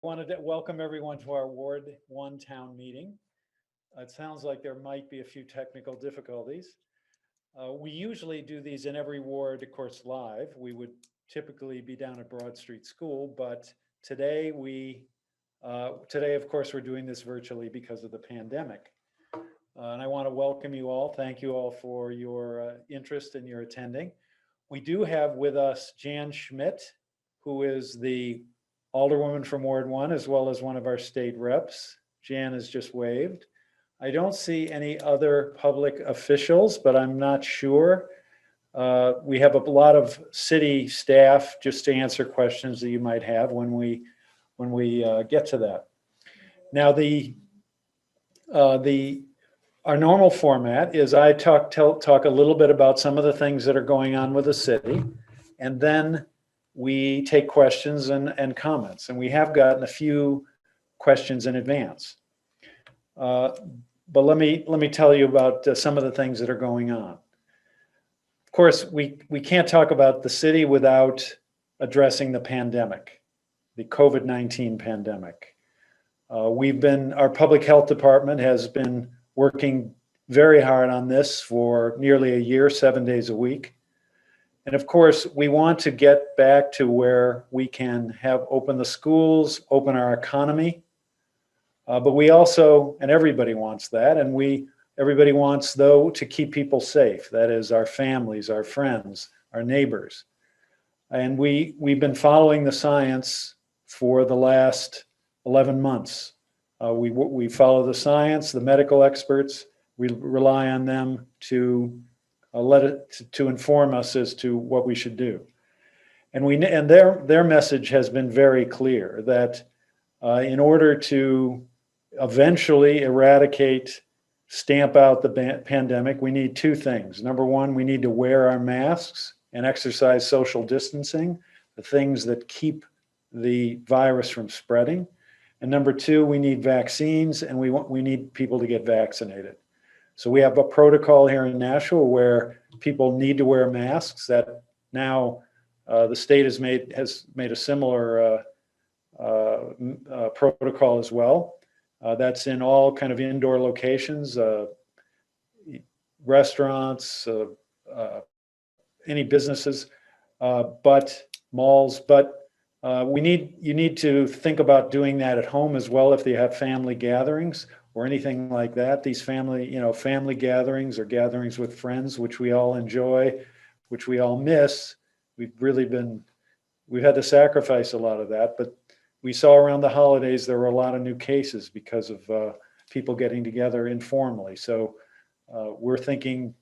Wanted to welcome everyone to our Ward 1 town meeting. It sounds like there might be a few technical difficulties. We usually do these in every ward, of course, live. We would typically be down at Broad Street School, but today of course, we're doing this virtually because of the pandemic. And I want to welcome you all. Thank you all for your interest and your attending. We do have with us Jan Schmidt, who is the Alderwoman from Ward 1, as well as one of our state reps. Jan has just waved. I don't see any other public officials, but I'm not sure. We have a lot of city staff just to answer questions that you might have when we get to that. Now, our normal format is I talk a little bit about some of the things that are going on with the city, and then we take questions and comments. And we have gotten a few questions in advance. But let me tell you about some of the things that are going on. Of course, we can't talk about the city without addressing the pandemic, the COVID-19 pandemic. Our public health department has been working very hard on this for nearly a year, 7 days a week. And of course, we want to get back to where we can have open the schools, open our economy. But we also, and everybody wants that, and everybody wants, though, to keep people safe. That is our families, our friends, our neighbors. And we've been following the science for the last 11 months. We follow the science, the medical experts. We rely on them to inform us as to what we should do. And their message has been very clear that in order to eventually stamp out the pandemic, we need two things. Number one, we need to wear our masks and exercise social distancing, the things that keep the virus from spreading. And number two, we need vaccines, and we need people to get vaccinated. So we have a protocol here in Nashua where people need to wear masks. That now the state has made a similar protocol as well. That's in all kind of indoor locations, restaurants, any businesses, but malls. But you need to think about doing that at home as well if you have family gatherings or anything like that. These family gatherings or gatherings with friends, which we all enjoy, which we all miss. We've had to sacrifice a lot of that, but we saw around the holidays there were a lot of new cases because of people getting together informally. So we're thinking,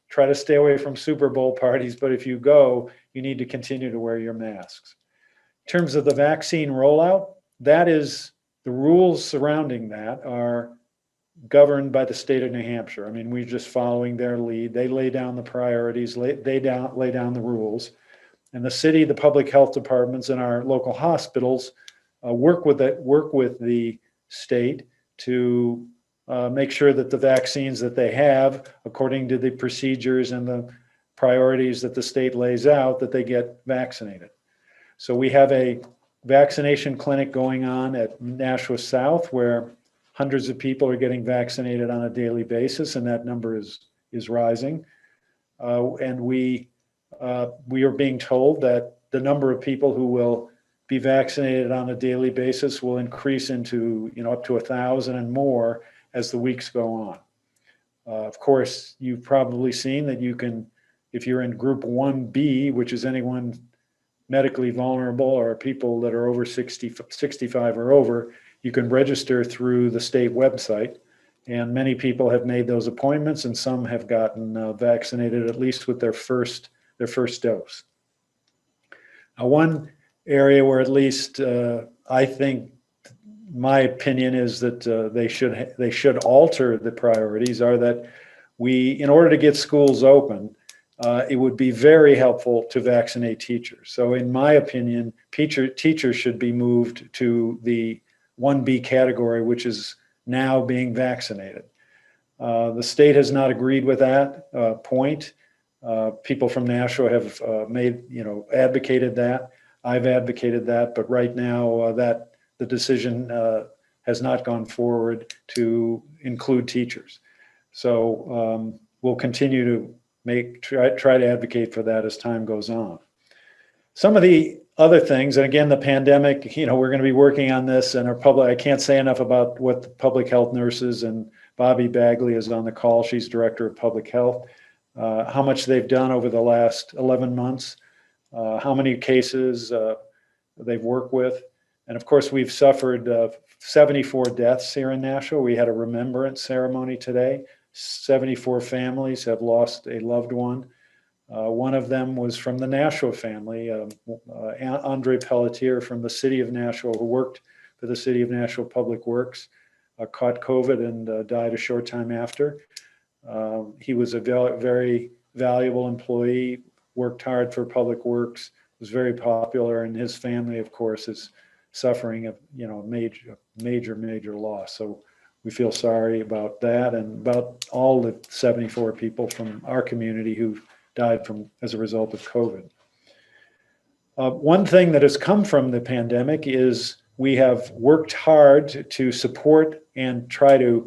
try to stay away from Super Bowl parties, but if you go, you need to continue to wear your masks. In terms of the vaccine rollout, the rules surrounding that are governed by the state of New Hampshire. I mean, we're just following their lead. They lay down the priorities, lay down the rules. And the city, the public health departments, and our local hospitals work with the state to make sure that the vaccines that they have, according to the procedures and the priorities that the state lays out, that they get vaccinated. So we have a vaccination clinic going on at Nashua South where hundreds of people are getting vaccinated on a daily basis, and that number is rising. And we are being told that the number of people who will be vaccinated on a daily basis will increase into up to 1,000 and more as the weeks go on. Of course, you've probably seen that you can, if you're in Group 1B, which is anyone medically vulnerable or people that are over 65 or over, you can register through the state website. And many people have made those appointments, and some have gotten vaccinated at least with their first dose. Now, one area where at least I think my opinion is that they should alter the priorities are that in order to get schools open, it would be very helpful to vaccinate teachers. So in my opinion, teachers should be moved to the 1B category, which is now being vaccinated. The state has not agreed with that point. People from Nashua have advocated that. I've advocated that, but right now that the decision has not gone forward to include teachers. So we'll continue to try to advocate for that as time goes on. Some of the other things, and again, the pandemic, we're going to be working on this, and I can't say enough about what the public health nurses, and Bobby Bagley is on the call. She's director of public health, how much they've done over the last 11 months, how many cases they've worked with. And of course, we've suffered 74 deaths here in Nashua. We had a remembrance ceremony today. 74 families have lost a loved one. One of them was from the Nashua family, Andre Pelletier from the city of Nashua, who worked for the city of Nashua Public Works, caught COVID and died a short time after. He was a very valuable employee, worked hard for Public Works, was very popular, and his family, of course, is suffering a major loss. So we feel sorry about that and about all the 74 people from our community who died as a result of COVID. One thing that has come from the pandemic is we have worked hard to support and try to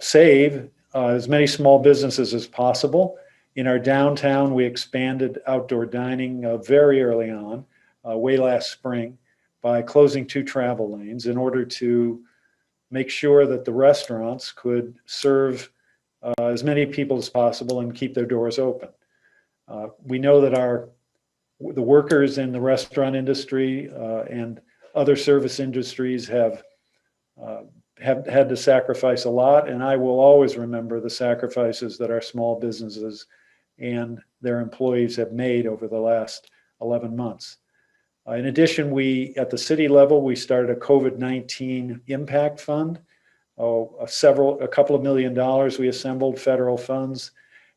save as many small businesses as possible. In our downtown, we expanded outdoor dining very early on, way last spring, by closing 2 travel lanes in order to make sure that the restaurants could serve as many people as possible and keep their doors open. We know that the workers in the restaurant industry and other service industries have had to sacrifice a lot, and I will always remember the sacrifices that our small businesses and their employees have made over the last 11 months. In addition, at the city level, we started a COVID-19 impact fund. A couple of $1 million we assembled, federal funds,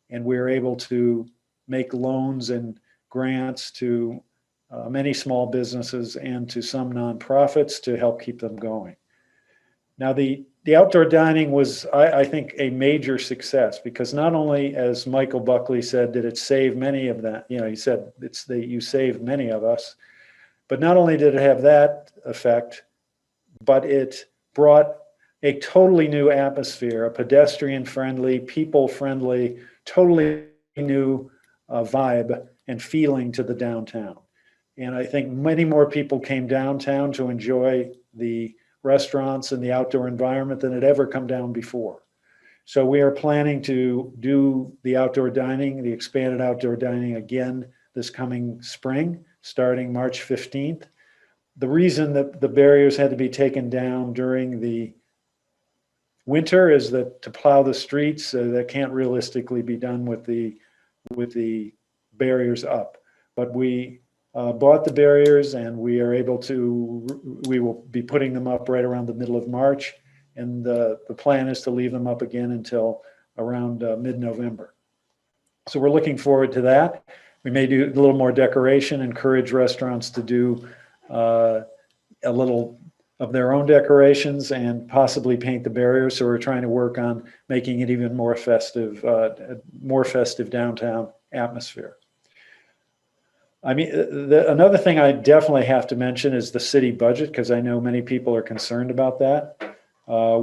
and we were able to make loans and grants to many small businesses and to some nonprofits to help keep them going. Now, the outdoor dining was, I think, a major success because not only, as Michael Buckley said, did it save many of that, he said you saved many of us, but not only did it have that effect, but it brought a totally new atmosphere, a pedestrian-friendly, people-friendly, totally new vibe and feeling to the downtown. And I think many more people came downtown to enjoy the restaurants and the outdoor environment than had ever come down before. So we are planning to do the outdoor dining, the expanded outdoor dining again this coming spring, starting March 15th. The reason that the barriers had to be taken down during the winter is that to plow the streets, that can't realistically be done with the barriers up. But we bought the barriers, and we will be putting them up right around the middle of March, and the plan is to leave them up again until around mid-November. So we're looking forward to that. We may do a little more decoration, encourage restaurants to do a little of their own decorations and possibly paint the barriers. So we're trying to work on making it even more festive downtown atmosphere. I mean, another thing I definitely have to mention is the city budget, because I know many people are concerned about that.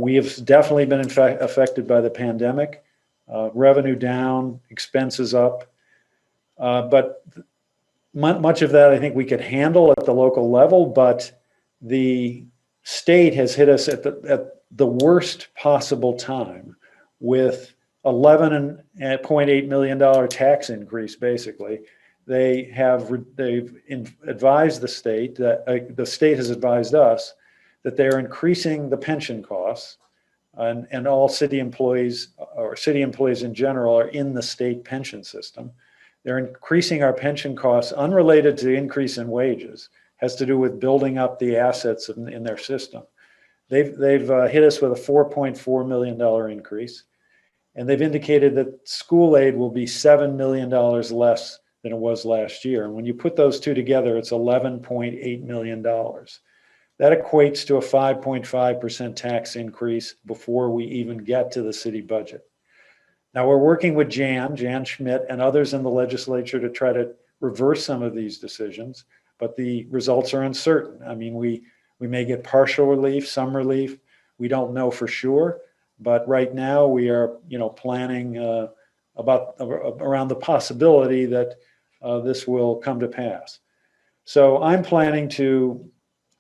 We have definitely been affected by the pandemic. Revenue down, expenses up. But much of that I think we could handle at the local level, but the state has hit us at the worst possible time with $11.8 million tax increase, basically. They've advised the state that the state has advised us that they're increasing the pension costs, and all city employees or city employees in general are in the state pension system. They're increasing our pension costs unrelated to the increase in wages, has to do with building up the assets in their system. They've hit us with a $4.4 million increase, and they've indicated that school aid will be $7 million less than it was last year. And when you put those two together, it's $11.8 million. That equates to a 5.5% tax increase before we even get to the city budget. Now we're working with Jan Schmidt and others in the legislature to try to reverse some of these decisions, but the results are uncertain. I mean, we may get partial relief, some relief. We don't know for sure, but right now we are, planning around the possibility that this will come to pass. So I'm planning to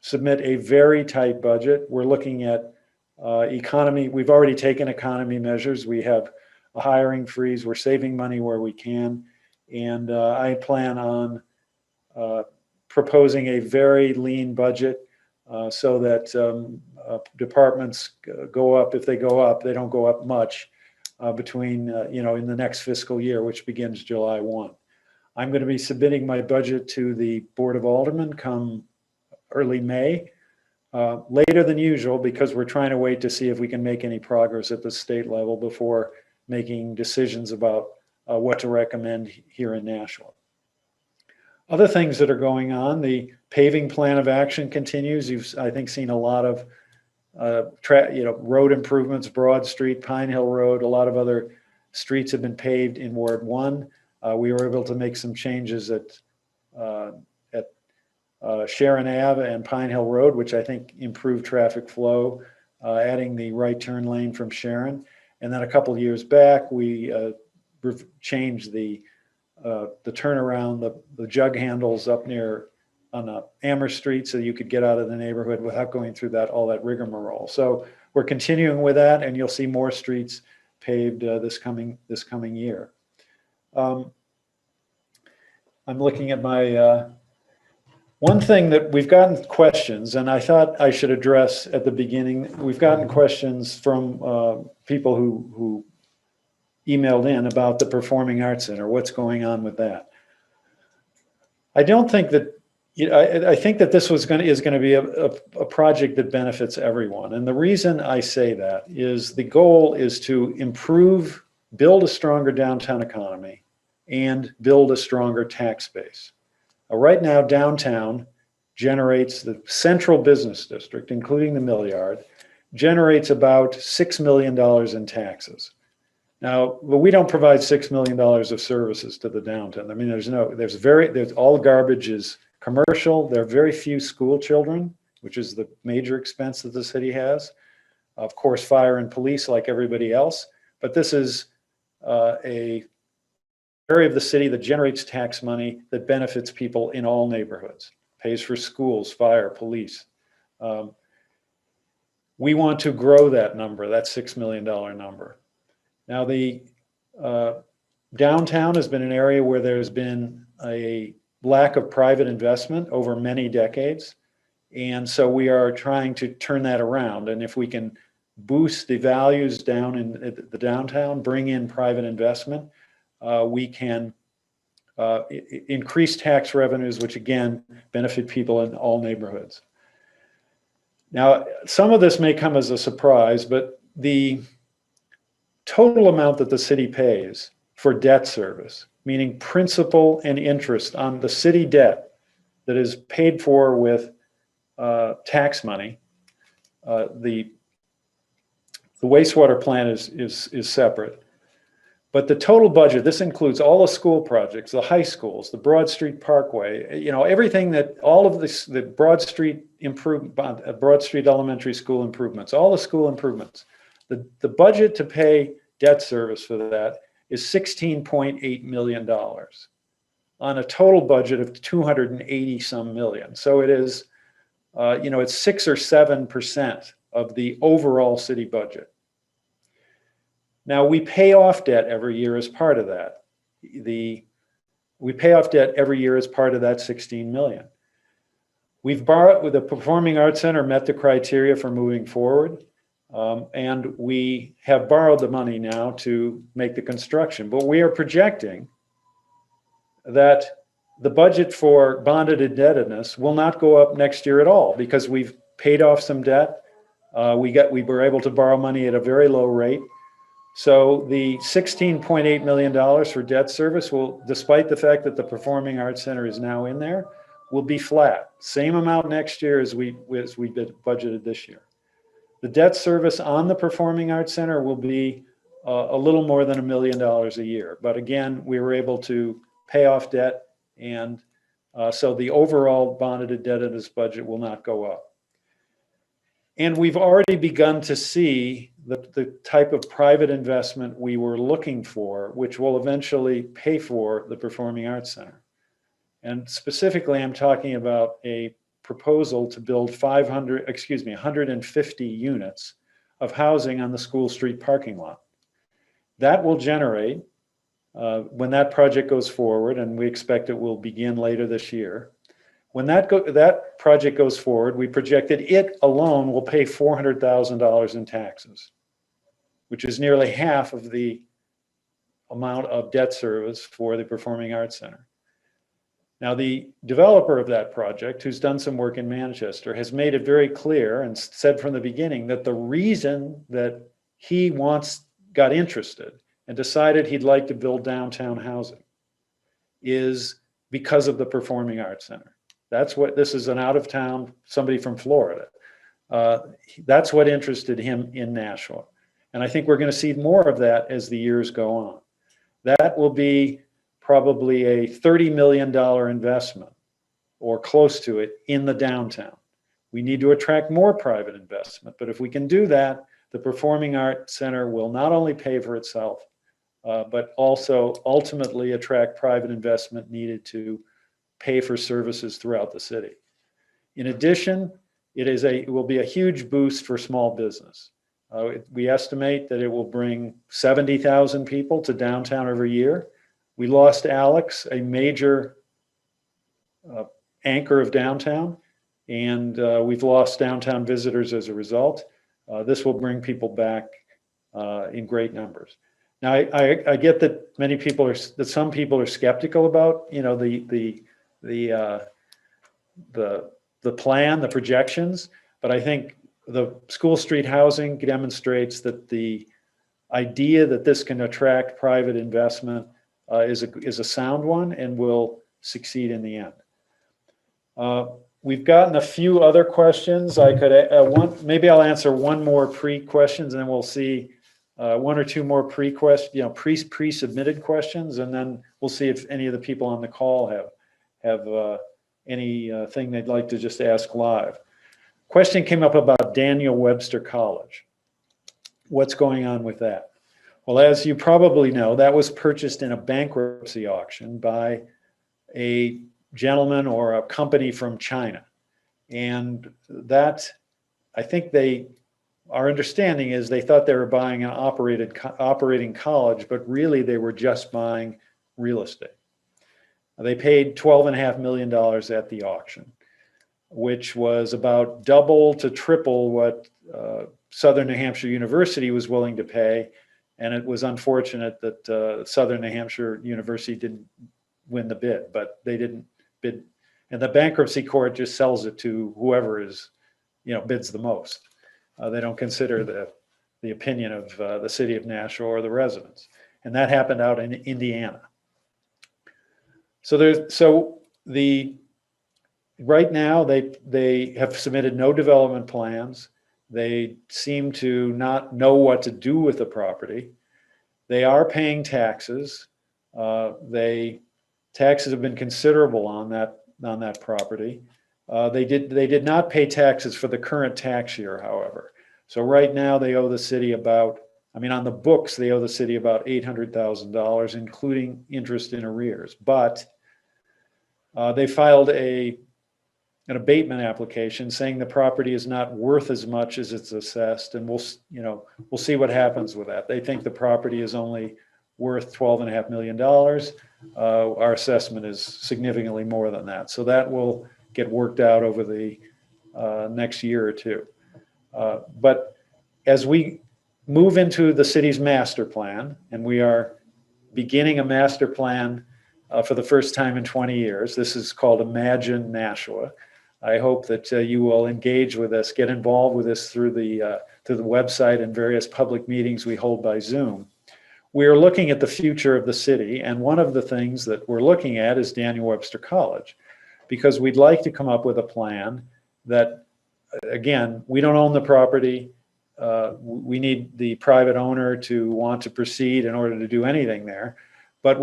submit a very tight budget. We're looking at economy. We've already taken economy measures. We have a hiring freeze. We're saving money where we can. And I plan on proposing a very lean budget so that departments go up. If they go up, they don't go up much between, in the next fiscal year, which begins July 1. I'm going to be submitting my budget to the Board of Aldermen come early May, later than usual, because we're trying to wait to see if we can make any progress at the state level before making decisions about what to recommend here in Nashua. Other things that are going on, the paving plan of action continues. You've, I think, seen a lot of road improvements, Broad Street, Pine Hill Road, a lot of other streets have been paved in Ward 1. We were able to make some changes at Sharon Ave and Pine Hill Road, which I think improved traffic flow, adding the right turn lane from Sharon. And then a couple of years back, we changed the turnaround, the jug handles up near on Amherst Street, so you could get out of the neighborhood without going through all that rigmarole. So we're continuing with that, and you'll see more streets paved this coming year. I'm looking at my one thing that we've gotten questions, and I thought I should address at the beginning. We've gotten questions from people who emailed in about the Performing Arts Center. What's going on with that? I don't think that. I think that this is going to be a project that benefits everyone, and the reason I say that is the goal is to build a stronger downtown economy, and build a stronger tax base. Right now, downtown generates, the central business district, including the Mill Yard, generates about $6 million in taxes. Now, but we don't provide $6 million of services to the downtown. I mean, there's all garbage is commercial. There are very few school children, which is the major expense that the city has. Of course, fire and police, like everybody else. But this is a area of the city that generates tax money that benefits people in all neighborhoods, pays for schools, fire, police. We want to grow that number, that $6 million number. Now, the downtown has been an area where there's been a lack of private investment over many decades. And so we are trying to turn that around. And if we can boost the values down in the downtown, bring in private investment, we can increase tax revenues, which again benefit people in all neighborhoods. Now, some of this may come as a surprise, but the total amount that the city pays for debt service, meaning principal and interest on the city debt that is paid for with tax money, the wastewater plant is separate. But the total budget, this includes all the school projects, the high schools, the Broad Street Parkway, everything that, all of this, the Broad Street Elementary School improvements, all the school improvements. The budget to pay debt service for that is $16.8 million on a total budget of 280 some million. So it is, it's 6 or 7% of the overall city budget. Now, we pay off debt every year as part of that. We pay off debt every year as part of that 16 million. We've borrowed, with the Performing Arts Center, met the criteria for moving forward. And we have borrowed the money now to make the construction. But we are projecting that the budget for bonded indebtedness will not go up next year at all, because we've paid off some debt. We were able to borrow money at a very low rate. So the $16.8 million for debt service will, despite the fact that the Performing Arts Center is now in there, will be flat. Same amount next year as we budgeted this year. The debt service on the Performing Arts Center will be a little more than $1 million a year. But again, we were able to pay off debt and So the overall bonded indebtedness budget will not go up. And we've already begun to see the type of private investment we were looking for, which will eventually pay for the Performing Arts Center. And specifically, I'm talking about a proposal to build 150 units of housing on the School Street parking lot. That will generate, when that project goes forward, and we expect it will begin later this year, when that project goes forward, we projected it alone will pay $400,000 in taxes, which is nearly half of the amount of debt service for the Performing Arts Center. Now, the developer of that project, who's done some work in Manchester, has made it very clear and said from the beginning that the reason that he got interested and decided he'd like to build downtown housing is because of the Performing Arts Center. This is an out-of-town, somebody from Florida. That's what interested him in Nashua. And I think we're going to see more of that as the years go on. That will be probably a $30 million investment or close to it in the downtown. We need to attract more private investment, but if we can do that, the Performing Arts Center will not only pay for itself, but also ultimately attract private investment needed to pay for services throughout the city. In addition, it will be a huge boost for small business. We estimate that it will bring 70,000 people to downtown every year. We lost Alex, a major anchor of downtown, and we've lost downtown visitors as a result. This will bring people back in great numbers. Now, I get that some people are skeptical about, the plan, the projections, but I think the School Street housing demonstrates that the idea that this can attract private investment is a sound one and will succeed in the end. We've gotten a few other questions. Maybe I'll answer one more pre-questions, and then we'll see one or two more pre-submitted questions, and then we'll see if any of the people on the call have anything they'd like to just ask live. Question came up about Daniel Webster College. What's going on with that? Well, as you probably know, that was purchased in a bankruptcy auction by a gentleman or a company from China. And that, I think our understanding is they thought they were buying an operating college, but really they were just buying real estate. They paid $12.5 million at the auction, which was about double to triple what Southern New Hampshire University was willing to pay. And it was unfortunate that Southern New Hampshire University didn't win the bid, but they didn't bid. And the bankruptcy court just sells it to whoever bids the most. They don't consider the opinion of the city of Nashua or the residents. And that happened out in Indiana. Right now they have submitted no development plans. They seem to not know what to do with the property. They are paying taxes. Taxes have been considerable on that property. They did not pay taxes for the current tax year, however. So right now they owe the city on the books, they owe the city about $800,000, including interest in arrears. But they filed an abatement application saying the property is not worth as much as it's assessed, and we'll see what happens with that. They think the property is only worth $12.5 million. Our assessment is significantly more than that. So that will get worked out over the next year or two. But as we move into the city's master plan, and we are beginning a master plan for the first time in 20 years, this is called Imagine Nashua. I hope that you will engage with us, get involved with us through the website and various public meetings we hold by Zoom. We are looking at the future of the city, and one of the things that we're looking at is Daniel Webster College, because we'd like to come up with a plan that, again, we don't own the property. We need the private owner to want to proceed in order to do anything there. But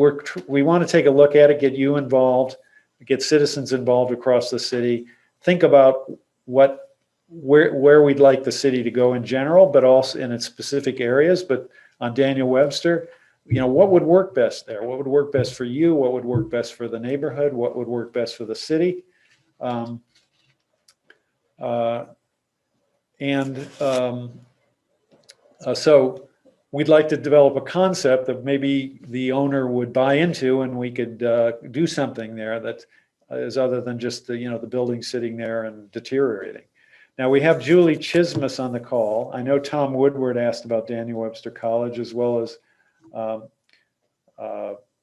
we want to take a look at it, get you involved, get citizens involved across the city, think about where we'd like the city to go in general, but also in its specific areas. But on Daniel Webster, what would work best there? What would work best for you? What would work best for the neighborhood? What would work best for the city? Um, so we'd like to develop a concept that maybe the owner would buy into, and we could do something there that is other than just the building sitting there and deteriorating. Now we have Julie Chismus on the call. I know Tom Woodward asked about Daniel Webster College, as well as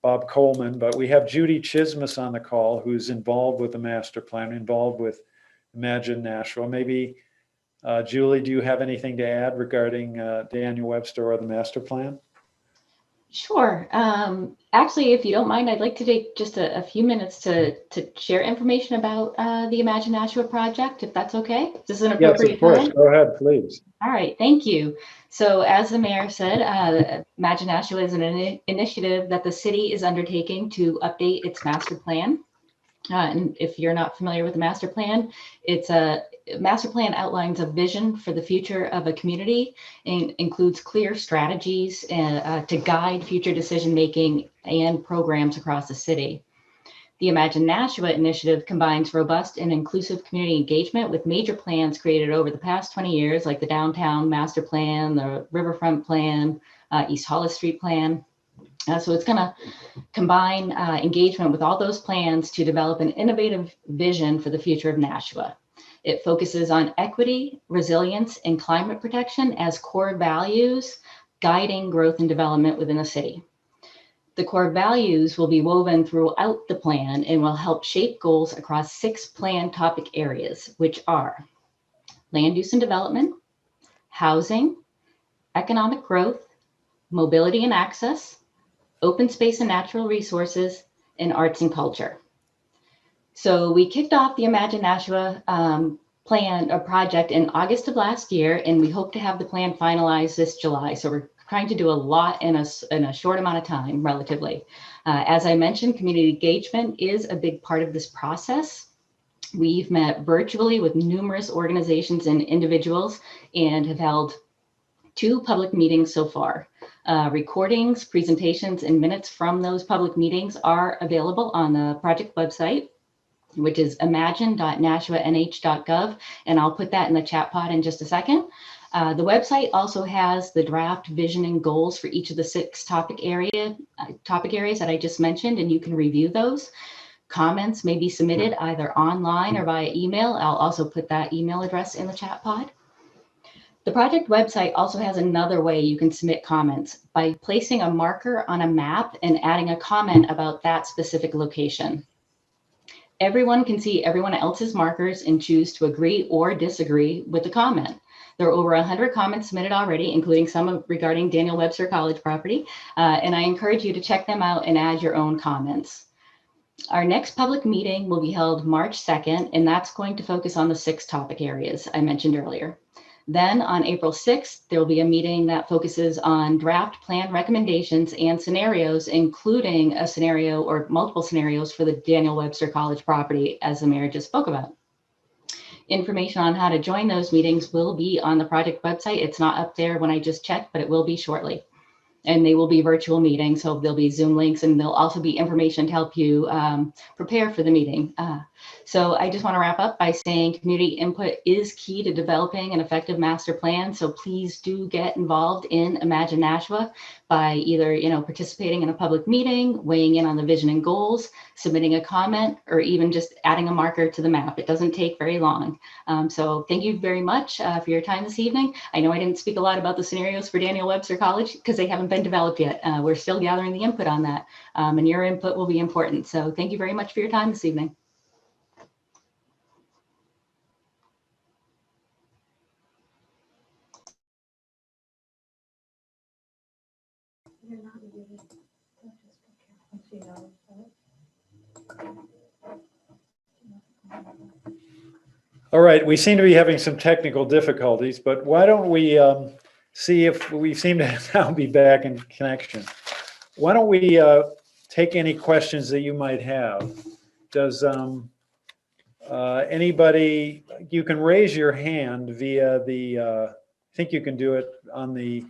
Bob Coleman, but we have Judy Chismus on the call, who's involved with the master plan, involved with Imagine Nashua. Maybe Julie, do you have anything to add regarding Daniel Webster or the master plan? Sure. Actually, if you don't mind, I'd like to take just a few minutes to share information about the Imagine Nashua project, if that's okay. This is an appropriate Yes, of course. time. Go ahead, please. All right, thank you. So as the mayor said, Imagine Nashua is an initiative that the city is undertaking to update its master plan. And if you're not familiar with the master plan, it's a master plan outlines a vision for the future of a community and includes clear strategies to guide future decision making and programs across the city. The Imagine Nashua initiative combines robust and inclusive community engagement with major plans created over the past 20 years, like the Downtown Master Plan, the Riverfront Plan, East Hollis Street Plan. So it's going to combine engagement with all those plans to develop an innovative vision for the future of Nashua. It focuses on equity, resilience, and climate protection as core values guiding growth and development within the city. The core values will be woven throughout the plan and will help shape goals across 6 plan topic areas, which are land use and development, housing, economic growth, mobility and access, open space and natural resources, and arts and culture. So we kicked off the Imagine Nashua project in August of last year, and we hope to have the plan finalized this July. So we're trying to do a lot in a short amount of time, relatively. As I mentioned, community engagement is a big part of this process. We've met virtually with numerous organizations and individuals and have held 2 public meetings so far. Recordings, presentations, and minutes from those public meetings are available on the project website, which is imagine.nashuanh.gov, and I'll put that in the chat pod in just a second. The website also has the draft vision and goals for each of the 6 topic areas that I just mentioned, and you can review those. Comments may be submitted either online or via email. I'll also put that email address in the chat pod. The project website also has another way you can submit comments by placing a marker on a map and adding a comment about that specific location. Everyone can see everyone else's markers and choose to agree or disagree with the comment. There are over 100 comments submitted already, including some regarding Daniel Webster College property, and I encourage you to check them out and add your own comments. Our next public meeting will be held March 2nd, and that's going to focus on the 6 topic areas I mentioned earlier. Then on April 6th, there will be a meeting that focuses on draft plan recommendations and scenarios, including a scenario or multiple scenarios for the Daniel Webster College property, as the mayor just spoke about. Information on how to join those meetings will be on the project website. It's not up there when I just checked, but it will be shortly. And they will be virtual meetings, so there'll be Zoom links, and there'll also be information to help you prepare for the meeting. So I just want to wrap up by saying community input is key to developing an effective master plan. So please do get involved in Imagine Nashua by either participating in a public meeting, weighing in on the vision and goals, submitting a comment, or even just adding a marker to the map. It doesn't take very long. So thank you very much for your time this evening. I know I didn't speak a lot about the scenarios for Daniel Webster College because they haven't been developed yet. We're still gathering the input on that, and your input will be important. So thank you very much for your time this evening. All right, we seem to be having some technical difficulties, but why don't we see if we seem to now be back in connection. Why don't we take any questions that you might have? Does anybody, you can raise your hand via the, I think you can do it on the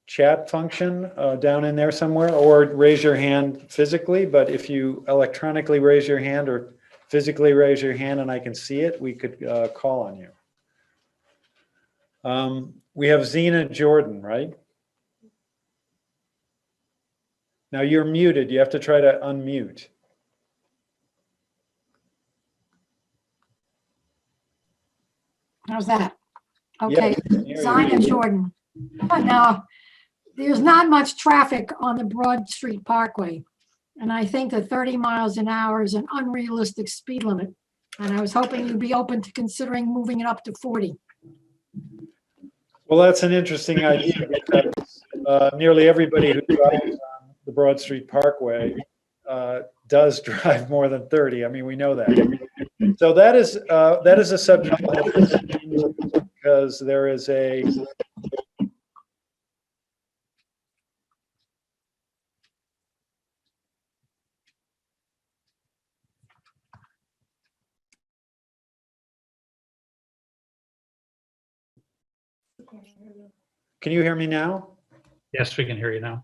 chat function down in there somewhere, or raise your hand physically. But if you electronically raise your hand or physically raise your hand and I can see it, we could call on you. We have Zena Jordan, right? Now you're muted. You have to try to unmute. How's that? Yeah, Okay, we can hear you. Zina Jordan. Now, there's not much traffic on the Broad Street Parkway. And I think that 30 miles an hour is an unrealistic speed limit. And I was hoping you'd be open to considering moving it up to 40. Well, that's an interesting idea because nearly everybody who drives on the Broad Street Parkway does drive more than 30. I mean, we know that. So that is a subject because there is a Can you hear me now? Yes, we can hear you now.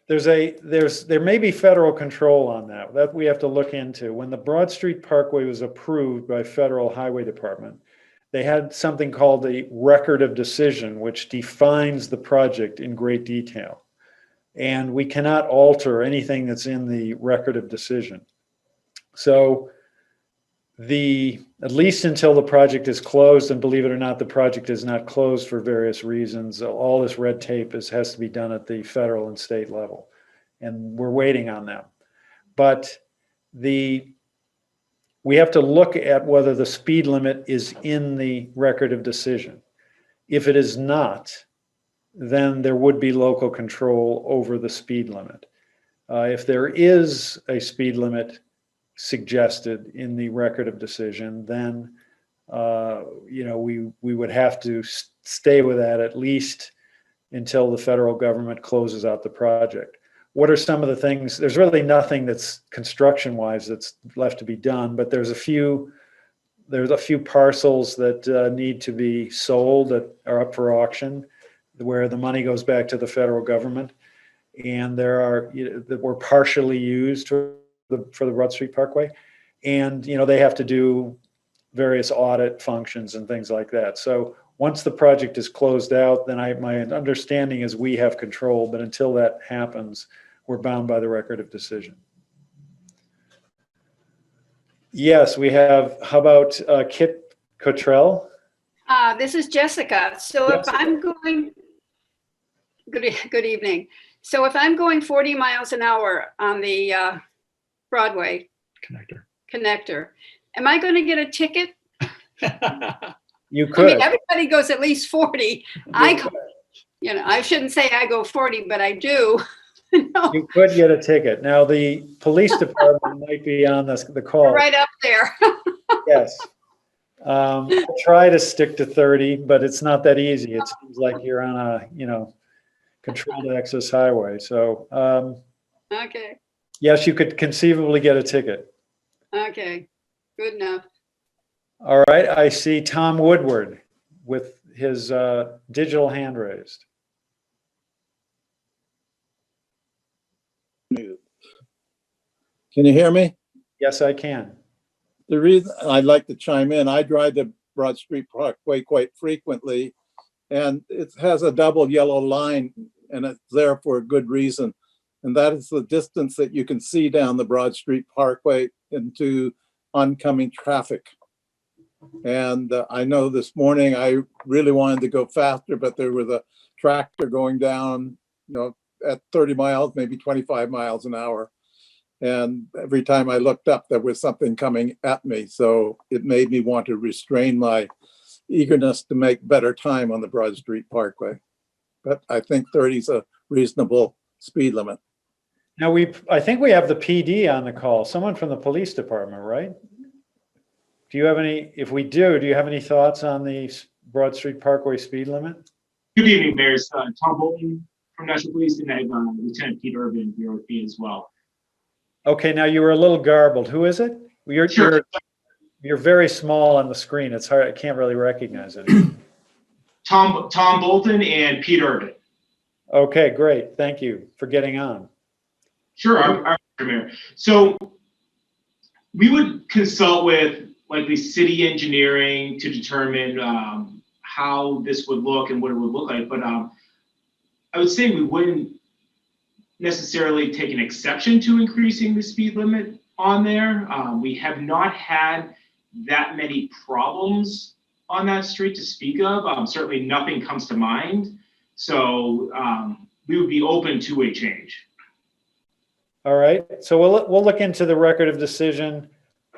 There may be federal control on that we have to look into. When the Broad Street Parkway was approved by Federal Highway Department, they had something called the Record of Decision, which defines the project in great detail. And we cannot alter anything that's in the Record of Decision. So at least until the project is closed, and believe it or not, the project is not closed for various reasons. All this red tape has to be done at the federal and state level. And we're waiting on them. But we have to look at whether the speed limit is in the Record of Decision. If it is not, then there would be local control over the speed limit. If there is a speed limit suggested in the Record of Decision, then we would have to stay with that at least until the federal government closes out the project. What are some of the things? There's really nothing that's construction-wise that's left to be done, but there's a few parcels that need to be sold that are up for auction, where the money goes back to the federal government, and there are that were partially used for the Broad Street Parkway, and they have to do various audit functions and things like that. So once the project is closed out, then my understanding is we have control, but until that happens, we're bound by the Record of Decision. Yes, we have. How about Kit Cottrell? This is Jessica. So Jessica. If I'm going, good evening. So if I'm going 40 miles an hour on the Broadway connector, am I going to get a ticket? You I could. mean, everybody goes at least 40. I shouldn't say I go 40, but I do. No, You could get a ticket. Now, the police department might be on the call. right up there. Yes. I try to stick to 30, but it's not that easy. It seems like you're on a, controlled access highway. So, Okay. yes, you could conceivably get a ticket. Okay. Good enough. All right. I see Tom Woodward with his digital hand raised. Can you hear me? Yes, I can. The reason I'd like to chime in, I drive the Broad Street Parkway quite frequently, and it has a double yellow line, and it's there for a good reason. And that is the distance that you can see down the Broad Street Parkway into oncoming traffic. And I know this morning I really wanted to go faster, but there was a tractor going down, at 30 miles, maybe 25 miles an hour. And every time I looked up, there was something coming at me. So it made me want to restrain my eagerness to make better time on the Broad Street Parkway. But I think 30 is a reasonable speed limit. Now, I think we have the PD on the call, someone from the police department, right? Do you have if we do you have any thoughts on the Broad Street Parkway speed limit? Good evening, Mayor. Tom Bolton from National Police, and I have Lieutenant Pete Urban here with me as well. Okay, now you were a little garbled. Who is it? You're, Sure. you're very small on the screen. It's hard. I can't really recognize it. Tom Bolton and Pete Urban. Okay, great. Thank you for getting on. Sure, our Mayor. So we would consult with likely city engineering to determine how this would look and what it would look like. But I would say we wouldn't necessarily take an exception to increasing the speed limit on there. We have not had that many problems on that street to speak of. Certainly nothing comes to mind. So we would be open to a change. All right. So we'll look into the record of decision,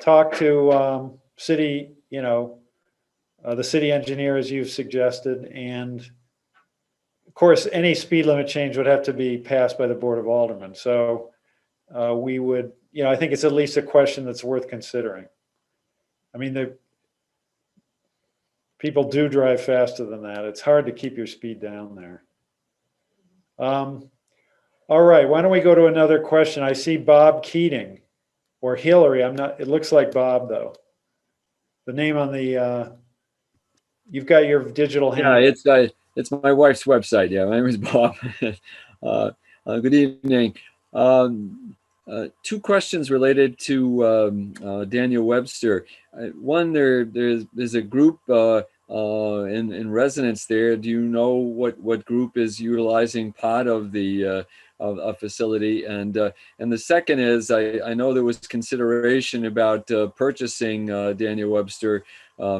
talk to city, the city engineer as you've suggested, and of course, any speed limit change would have to be passed by the Board of Aldermen. So we would, I think it's at least a question that's worth considering. I mean, people do drive faster than that. It's hard to keep your speed down there. All right, why don't we go to another question? I see Bob Keating or Hillary. It looks like Bob though. The name on the, you've got your digital hand. Yeah, it's my wife's website. Yeah, my name is Bob. Good evening. Two questions related to Daniel Webster. One, there's a group in residence there. Do you know what group is utilizing part of the facility? And the second is, I know there was consideration about purchasing Daniel Webster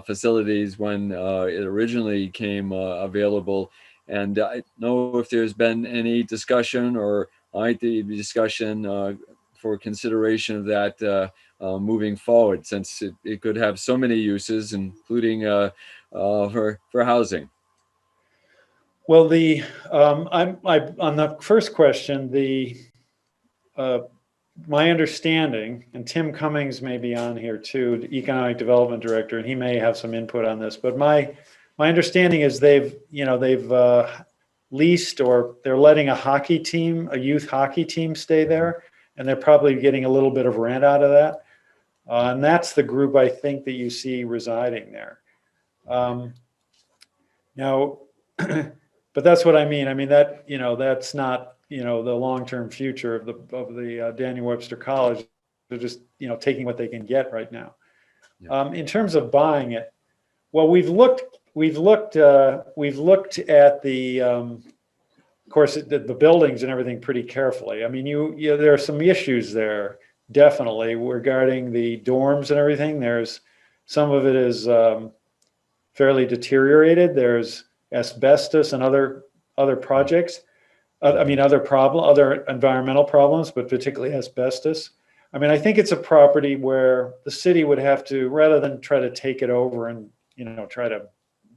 facilities when it originally came available. And I know if there's been any discussion or might there be discussion for consideration of that moving forward, since it could have so many uses, including for housing. Well, on the first question, my understanding, and Tim Cummings may be on here too, the Economic Development Director, and he may have some input on this, but my understanding is they've leased, or they're letting a youth hockey team stay there, and they're probably getting a little bit of rent out of that. And that's the group I think that you see residing there. Now, but that's what I mean. I mean that, that's not, the long-term future of the Daniel Webster College. They're just, taking what they can get right now. Yeah. In terms of buying it, well, we've looked at the, of course, the buildings and everything pretty carefully. I mean, there are some issues there, definitely, regarding the dorms and everything. Some of it is fairly deteriorated. There's asbestos and other projects. Other environmental problems, but particularly asbestos. I mean, I think it's a property where the city would have to, rather than try to take it over and,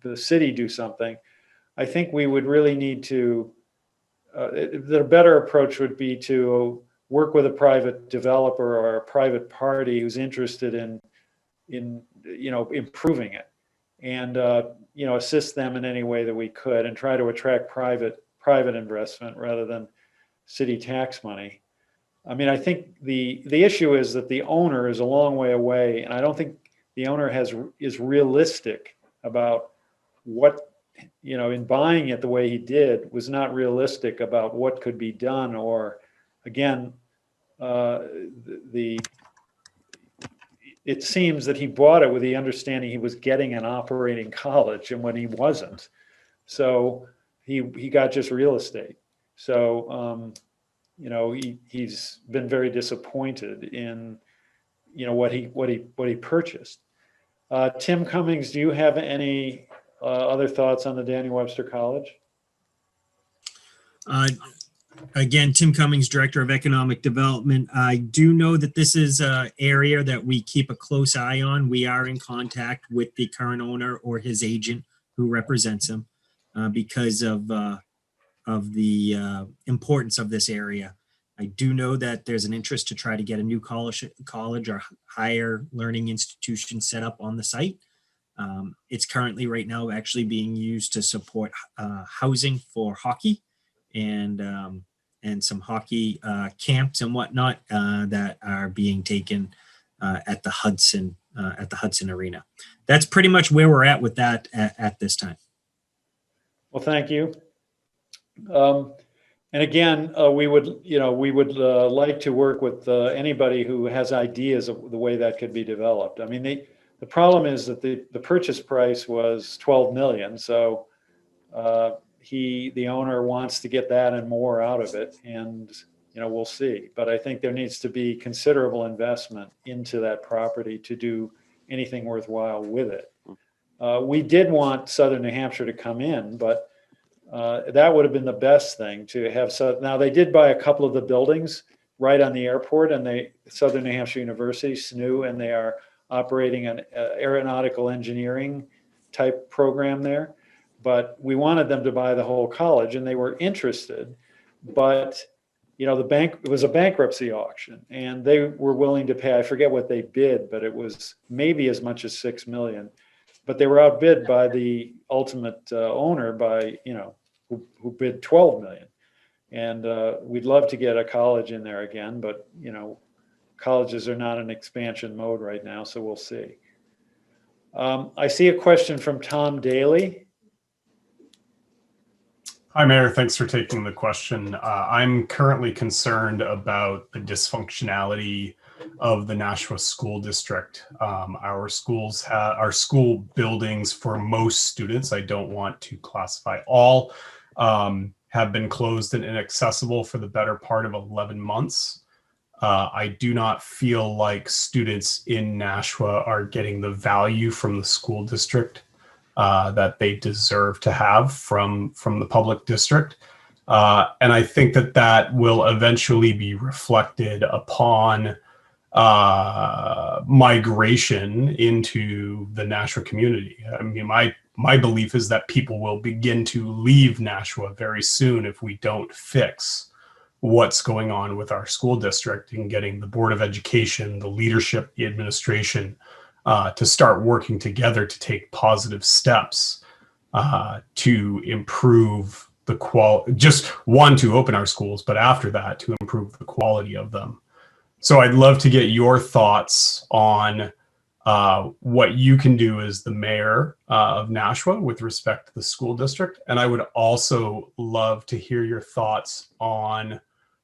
the city do something, I think we would really need to, the better approach would be to work with a private developer or a private party who's interested in improving it, and, assist them in any way that we could, and try to attract private investment rather than city tax money. I mean, I think the issue is that the owner is a long way away, and I don't think the owner is realistic about what, in buying it the way he did, was not realistic about what could be done, or again, it seems that he bought it with the understanding he was getting an operating college, and when he wasn't. So he got just real estate. So, he's been very disappointed in, what he purchased. Tim Cummings, do you have any other thoughts on the Daniel Webster College? Again, Tim Cummings, Director of Economic Development. I do know that this is an area that we keep a close eye on. We are in contact with the current owner or his agent who represents him because of the importance of this area. I do know that there's an interest to try to get a new college or higher learning institution set up on the site. It's currently right now actually being used to support housing for hockey and some hockey camps and whatnot that are being taken at the Hudson Arena. That's pretty much where we're at with that at this time. Well, thank you. And again, we would like to work with anybody who has ideas of the way that could be developed. I mean, the problem is that the purchase price was 12 million. So the owner wants to get that and more out of it. And, we'll see. But I think there needs to be considerable investment into that property to do anything worthwhile with it. We did want Southern New Hampshire to come in, but that would have been the best thing to have. So now they did buy a couple of the buildings right on the airport, and Southern New Hampshire University, SNU, and they are operating an aeronautical engineering type program there. But we wanted them to buy the whole college, and they were interested. But it was a bankruptcy auction, and they were willing to pay. I forget what they bid, but it was maybe as much as $6 million. But they were outbid by the ultimate owner by who bid 12 million. And we'd love to get a college in there again, but colleges are not in expansion mode right now, so we'll see. I see a question from Tom Daly. Hi, Mayor. Thanks for taking the question. I'm currently concerned about the dysfunctionality of the Nashua School District. Our school buildings for most students, I don't want to classify all, have been closed and inaccessible for the better part of 11 months. I do not feel like students in Nashua are getting the value from the school district that they deserve to have from the public district. And I think that will eventually be reflected upon migration into the Nashua community. I mean, my belief is that people will begin to leave Nashua very soon if we don't fix what's going on with our school district and getting the Board of Education, the leadership, the administration to start working together to take positive steps to improve the quality, just one, to open our schools, but after that, to improve the quality of them. So I'd love to get your thoughts on what you can do as the mayor of Nashua with respect to the school district. And I would also love to hear your thoughts on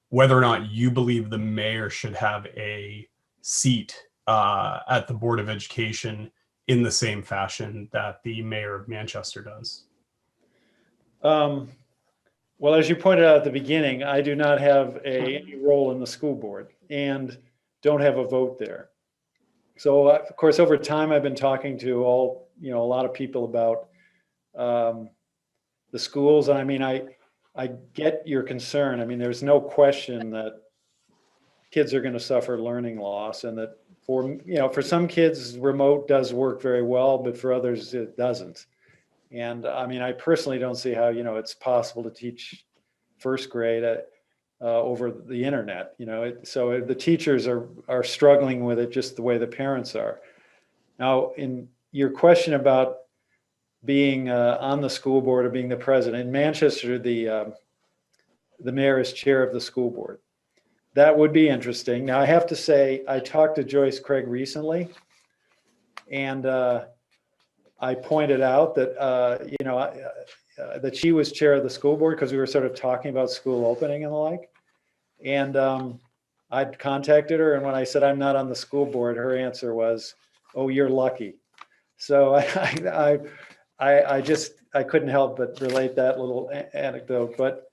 whether or not you believe the mayor should have a seat at the Board of Education in the same fashion that the mayor of Manchester does. Well, as you pointed out at the beginning, I do not have any role in the school board and don't have a vote there. So, of course, over time, I've been talking to a lot of people about the schools. And I mean, I get your concern. I mean, there's no question that kids are going to suffer learning loss, and that for some kids, remote does work very well, but for others, it doesn't. And I mean, I personally don't see how, it's possible to teach first grade over the internet, so the teachers are struggling with it just the way the parents are. Now, in your question about being on the school board or being the president, in Manchester, the mayor is chair of the school board. That would be interesting. Now, I have to say, I talked to Joyce Craig recently, and I pointed out that, that she was chair of the school board because we were sort of talking about school opening and the like. And I'd contacted her, and when I said I'm not on the school board, her answer was, "Oh, you're lucky." So I couldn't help but relate that little anecdote. But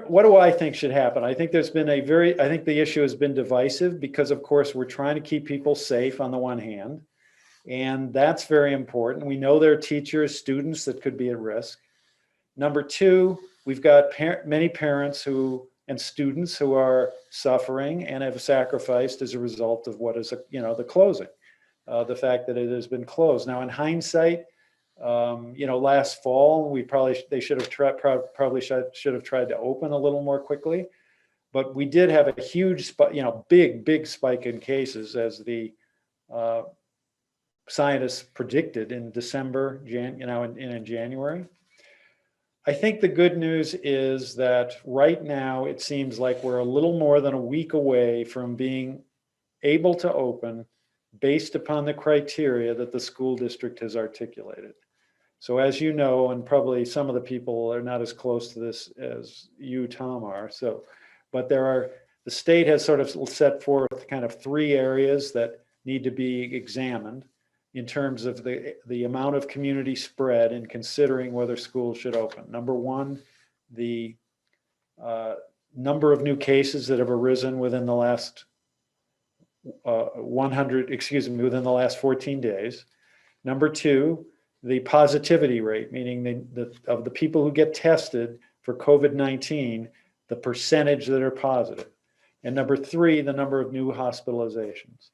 what do I think should happen? I think I think the issue has been divisive because, of course, we're trying to keep people safe on the one hand. And that's very important. We know there are teachers, students that could be at risk. Number two, we've got many parents and students who are suffering and have sacrificed as a result of what is, the closing, the fact that it has been closed. Now, in hindsight, last fall, they should have tried to open a little more quickly, but we did have a huge, big spike in cases as the scientists predicted in December, in January. I think the good news is that right now it seems like we're a little more than a week away from being able to open based upon the criteria that the school district has articulated. So as you know, and probably some of the people are not as close to this as you, Tom, are. So, but the state has sort of set forth kind of 3 areas that need to be examined in terms of the amount of community spread in considering whether schools should open. Number 1, the number of new cases that have arisen within the last within the last 14 days. Number 2, the positivity rate, meaning of the people who get tested for COVID-19, the percentage that are positive. And number 3, the number of new hospitalizations.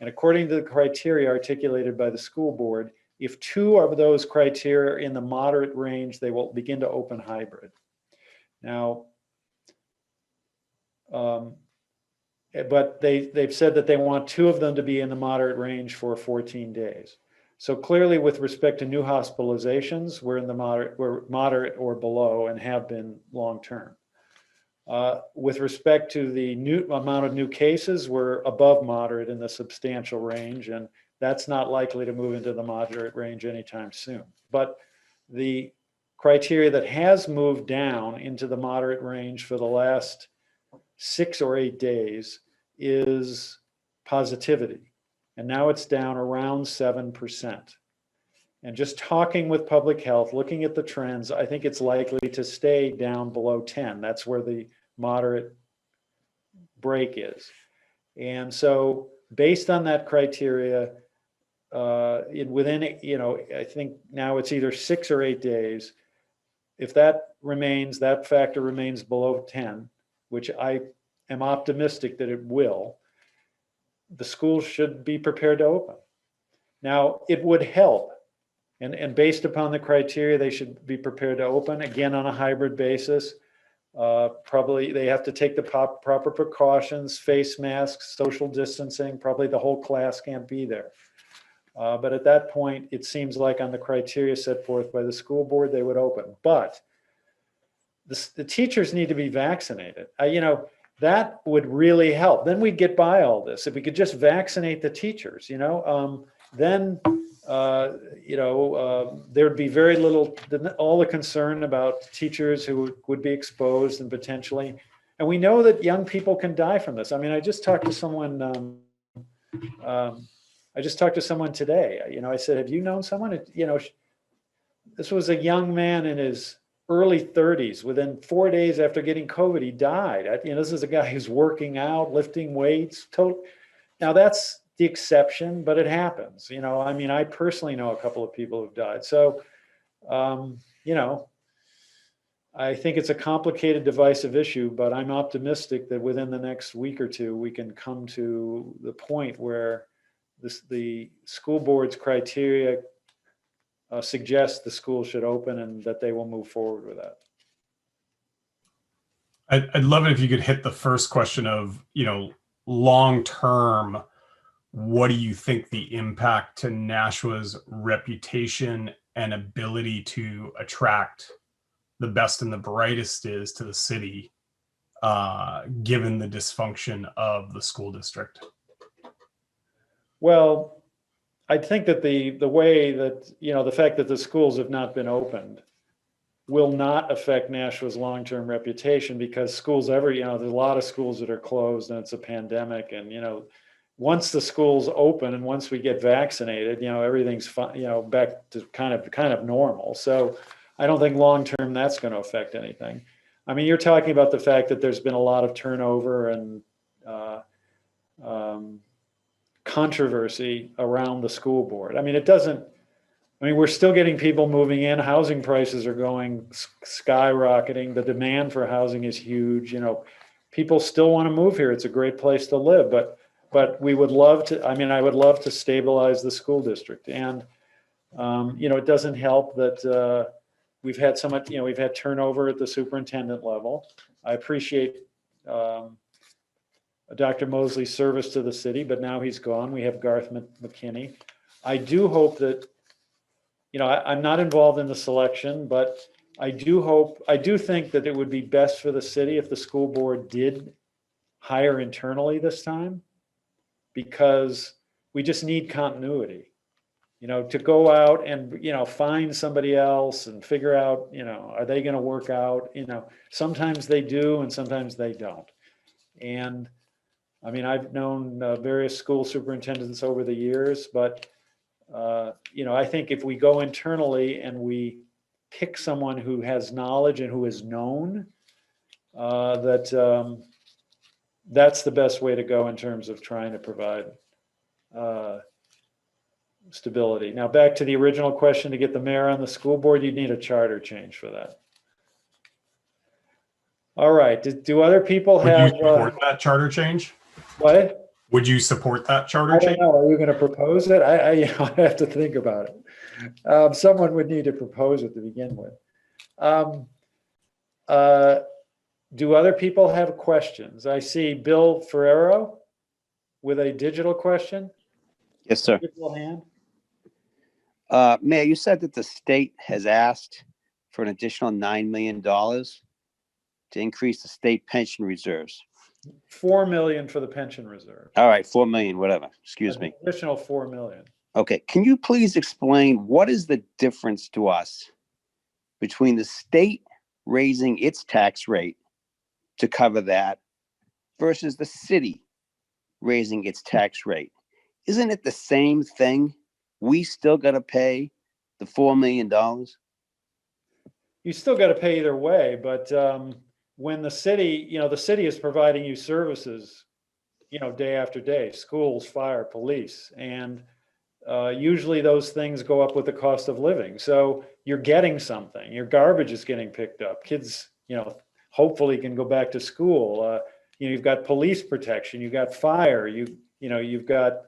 And according to the criteria articulated by the school board, if 2 of those criteria are in the moderate range, they will begin to open hybrid. Now, but they've said that they want 2 of them to be in the moderate range for 14 days. So clearly, with respect to new hospitalizations, we're in the moderate or below, and have been long term. With respect to the new amount of new cases, we're above moderate in the substantial range, and that's not likely to move into the moderate range anytime soon. But the criteria that has moved down into the moderate range for the last 6 or 8 days is positivity. And now it's down around 7%. And just talking with public health, looking at the trends, I think it's likely to stay down below 10. That's where the moderate break is. And so based on that criteria, within, I think now it's either 6 or 8 days. If that factor remains below 10, which I am optimistic that it will, the schools should be prepared to open. Now, it would help, and based upon the criteria, they should be prepared to open, again, on a hybrid basis. Probably they have to take the proper precautions, face masks, social distancing, probably the whole class can't be there. But at that point, it seems like on the criteria set forth by the school board, they would open. But the teachers need to be vaccinated. That would really help. Then we'd get by all this. If we could just vaccinate the teachers, then there'd be very little, all the concern about teachers who would be exposed and potentially, and we know that young people can die from this. I mean, I just talked to someone today. I said, have you known someone? This was a young man in his early 30s. Within 4 days after getting COVID, he died. This is a guy who's working out, lifting weights. Now that's the exception, but it happens. I personally know a couple of people who've died. So, I think it's a complicated, divisive issue, but I'm optimistic that within the next week or 2, we can come to the point where the school board's criteria suggest the school should open and that they will move forward with that. I'd love it if you could hit the first question of, long term, what do you think the impact to Nashua's reputation and ability to attract the best and the brightest is to the city, given the dysfunction of the school district? Well, I think that the way that, the fact that the schools have not been opened will not affect Nashua's long-term reputation, because schools there's a lot of schools that are closed and it's a pandemic, and, once the schools open and once we get vaccinated, everything's fine, back to kind of normal. So I don't think long-term that's going to affect anything. I mean, you're talking about the fact that there's been a lot of turnover and controversy around the school board. We're still getting people moving in. Housing prices are going skyrocketing. The demand for housing is huge. People still want to move here. It's a great place to live, but we would love to, I would love to stabilize the school district. And, it doesn't help that we've had so much, we've had turnover at the superintendent level. I appreciate Dr. Mosley's service to the city, but now he's gone. We have Garth McKinney. I do hope that, I'm not involved in the selection, but I do think that it would be best for the city if the school board did hire internally this time. because we just need continuity. To go out and, find somebody else and figure out, are they going to work out? Sometimes they do and sometimes they don't. And I mean, I've known various school superintendents over the years, but, I think if we go internally and we pick someone who has knowledge and who is known, that's the best way to go in terms of trying to provide stability. Now, back to the original question, to get the mayor on the school board, you'd need a charter change for that. All right, do other people Would have? you support that charter change? What? Would you support that charter I don't change? know. Are you going to propose it? I have to think about it. Someone would need to propose it to begin with. Do other people have questions? I see Bill Ferrero with a digital question. Yes, sir. Digital hand. Mayor, you said that the state has asked for an additional $9 million to increase the state pension reserves. 4 million for the pension reserve. All right, 4 million, whatever. Excuse me. Additional 4 million. Okay, can you please explain what is the difference to us between the state raising its tax rate to cover that versus the city raising its tax rate? Isn't it the same thing? We still got to pay the $4 million? You still got to pay either way, but when the city is providing you services, day after day, schools, fire, police, and usually those things go up with the cost of living. So you're getting something. Your garbage is getting picked up. Kids, hopefully can go back to school. You've got police protection. You've got fire. You've got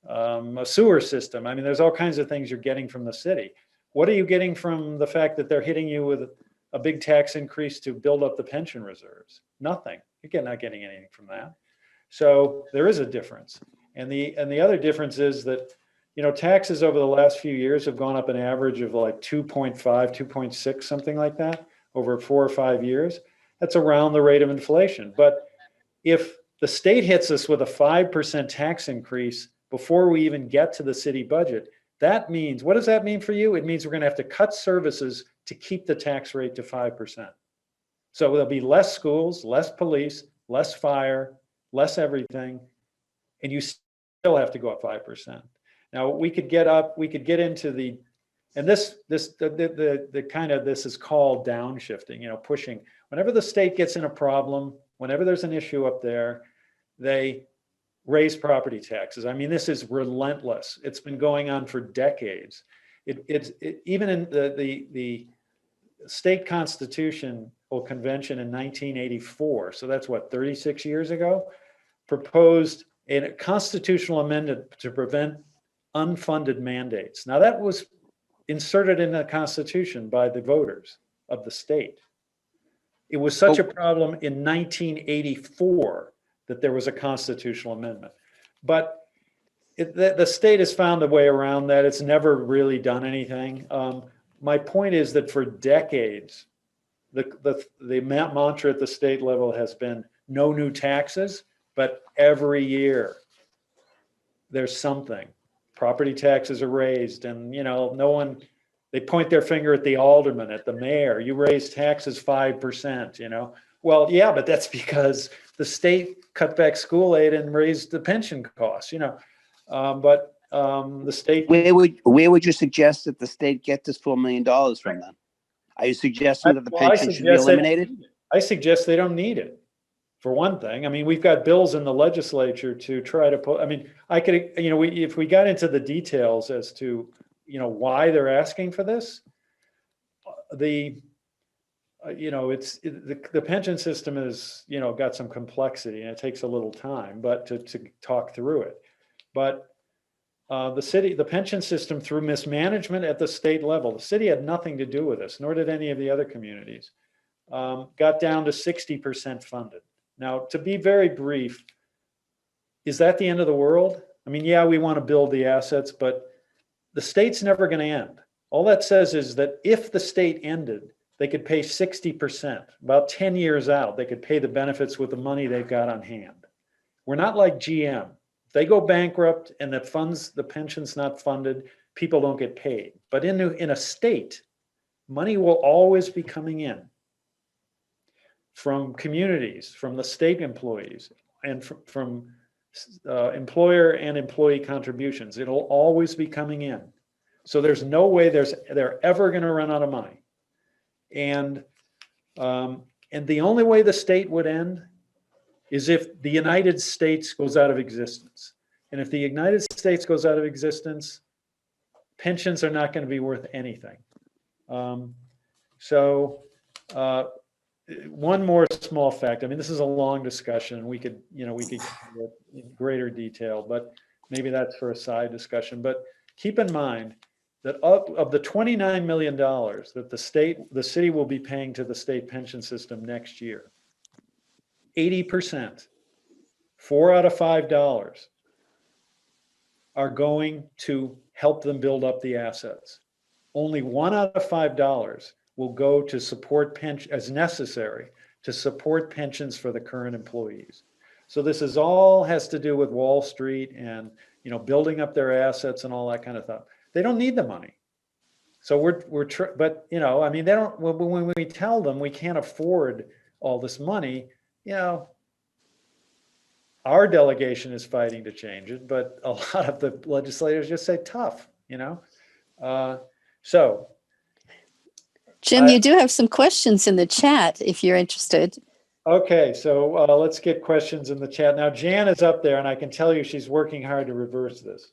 a sewer system. I mean, there's all kinds of things you're getting from the city. What are you getting from the fact that they're hitting you with a big tax increase to build up the pension reserves? Nothing. You're not getting anything from that. So there is a difference. And the other difference is that, taxes over the last few years have gone up an average of like 2.5, 2.6, something like that over 4 or 5 years. That's around the rate of inflation. But if the state hits us with a 5% tax increase before we even get to the city budget, that means, what does that mean for you? It means we're going to have to cut services to keep the tax rate to 5%. So there'll be less schools, less police, less fire, less everything, and you still have to go up 5%. Now we could get into the, and this is called downshifting, pushing. Whenever the state gets in a problem, whenever there's an issue up there, they raise property taxes. I mean, this is relentless. It's been going on for decades. Even in the state constitutional convention in 1984, so that's what, 36 years ago, proposed a constitutional amendment to prevent unfunded mandates. Now that was inserted in the Constitution by the voters of the state. It was such a problem in 1984 that there was a constitutional amendment. But the state has found a way around that. It's never really done anything. My point is that for decades, the mantra at the state level has been no new taxes, but every year there's something. Property taxes are raised and, they point their finger at the alderman, at the mayor. You raise taxes 5%, Well, yeah, but that's because the state cut back school aid and raised the pension costs, but the state. Where would you suggest that the state get this $4 million from then? Are you suggesting that the pension should be eliminated? I suggest they don't need it, for one thing. I mean, we've got bills in the legislature to try to put, I could, if we got into the details as to, why they're asking for this, the pension system is, got some complexity and it takes a little time, but to talk through it. But the pension system, through mismanagement at the state level, the city had nothing to do with this, nor did any of the other communities, got down to 60% funded. Now, to be very brief, is that the end of the world? I mean, yeah, we want to build the assets, but the state's never going to end. All that says is that if the state ended, they could pay 60%, about 10 years out, they could pay the benefits with the money they've got on hand. We're not like GM. they go bankrupt and the pension's not funded, people don't get paid. But in a state, money will always be coming in from communities, from the state employees, and from employer and employee contributions. It'll always be coming in. So there's no way they're ever going to run out of money. And the only way the state would end is if the United States goes out of existence. And if the United States goes out of existence, pensions are not going to be worth anything. One more small fact. I mean, this is a long discussion. We could get into it in greater detail, but maybe that's for a side discussion. But keep in mind that of the $29 million that the city will be paying to the state pension system next year, 80%, $4 out of $5, are going to help them build up the assets. Only $1 out of $5 will go to support pension as necessary to support pensions for the current employees. So this is all has to do with Wall Street and building up their assets and all that kind of stuff. They don't need the money. So but I mean, they don't. When we tell them we can't afford all this money, our delegation is fighting to change it, but a lot of the legislators just say tough. So. Jim, you do have some questions in the chat if you're interested. Okay, so let's get questions in the chat. Now, Jan is up there, and I can tell you she's working hard to reverse this.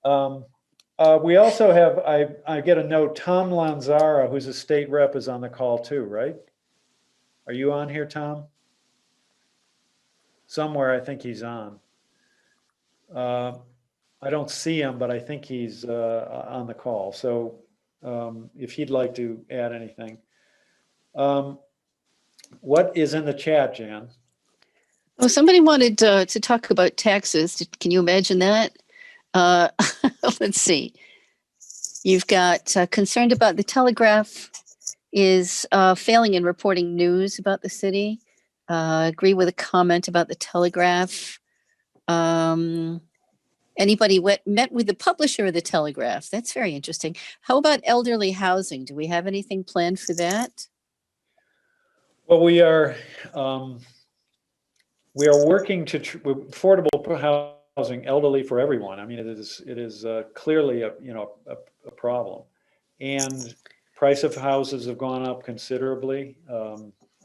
We also have, I get a note, Tom Lanzara, who's a state rep, is on the call too, right? Are you on here, Tom? Somewhere, I think he's on. I don't see him, but I think he's on the call. So if he'd like to add anything. What is in the chat, Jan? Well, somebody wanted to talk about taxes. Can you imagine that? Let's see. You've got concerned about the Telegraph is failing in reporting news about the city. Agree with a comment about the Telegraph. Anybody met with the publisher of the Telegraph? That's very interesting. How about elderly housing? Do we have anything planned for that? Well, we are working to affordable housing, elderly for everyone. I mean, it is clearly a problem, and price of houses have gone up considerably.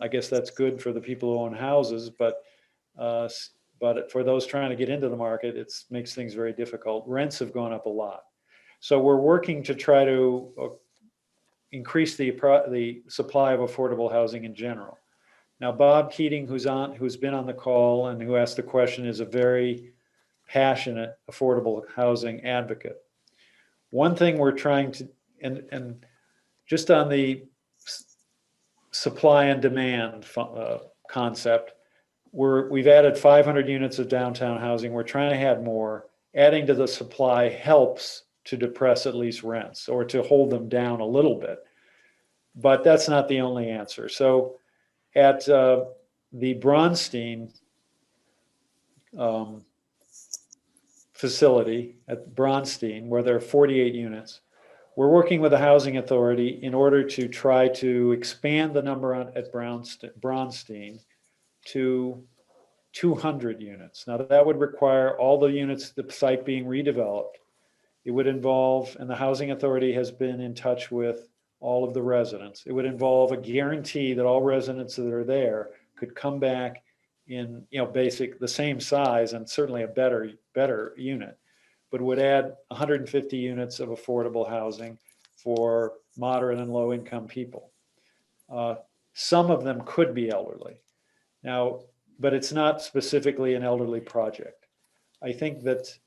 I guess that's good for the people who own houses, but for those trying to get into the market, it makes things very difficult. Rents have gone up a lot, so we're working to try to increase the supply of affordable housing in general. Now, Bob Keating, who's been on the call and who asked the question, is a very passionate affordable housing advocate. One thing we're trying to, and just on the supply and demand concept, we've added 500 units of downtown housing. We're trying to add more. Adding to the supply helps to depress at least rents or to hold them down a little bit. But that's not the only answer. So at the Bronstein facility at Bronstein, where there are 48 units, we're working with the housing authority in order to try to expand the number at Bronstein to 200 units. Now that would require all the units, the site being redeveloped. It would involve, and the housing authority has been in touch with all of the residents. It would involve a guarantee that all residents that are there could come back in, the same size and certainly a better unit, but would add 150 units of affordable housing for moderate and low income people. Some of them could be elderly. Now, but it's not specifically an elderly project. I think that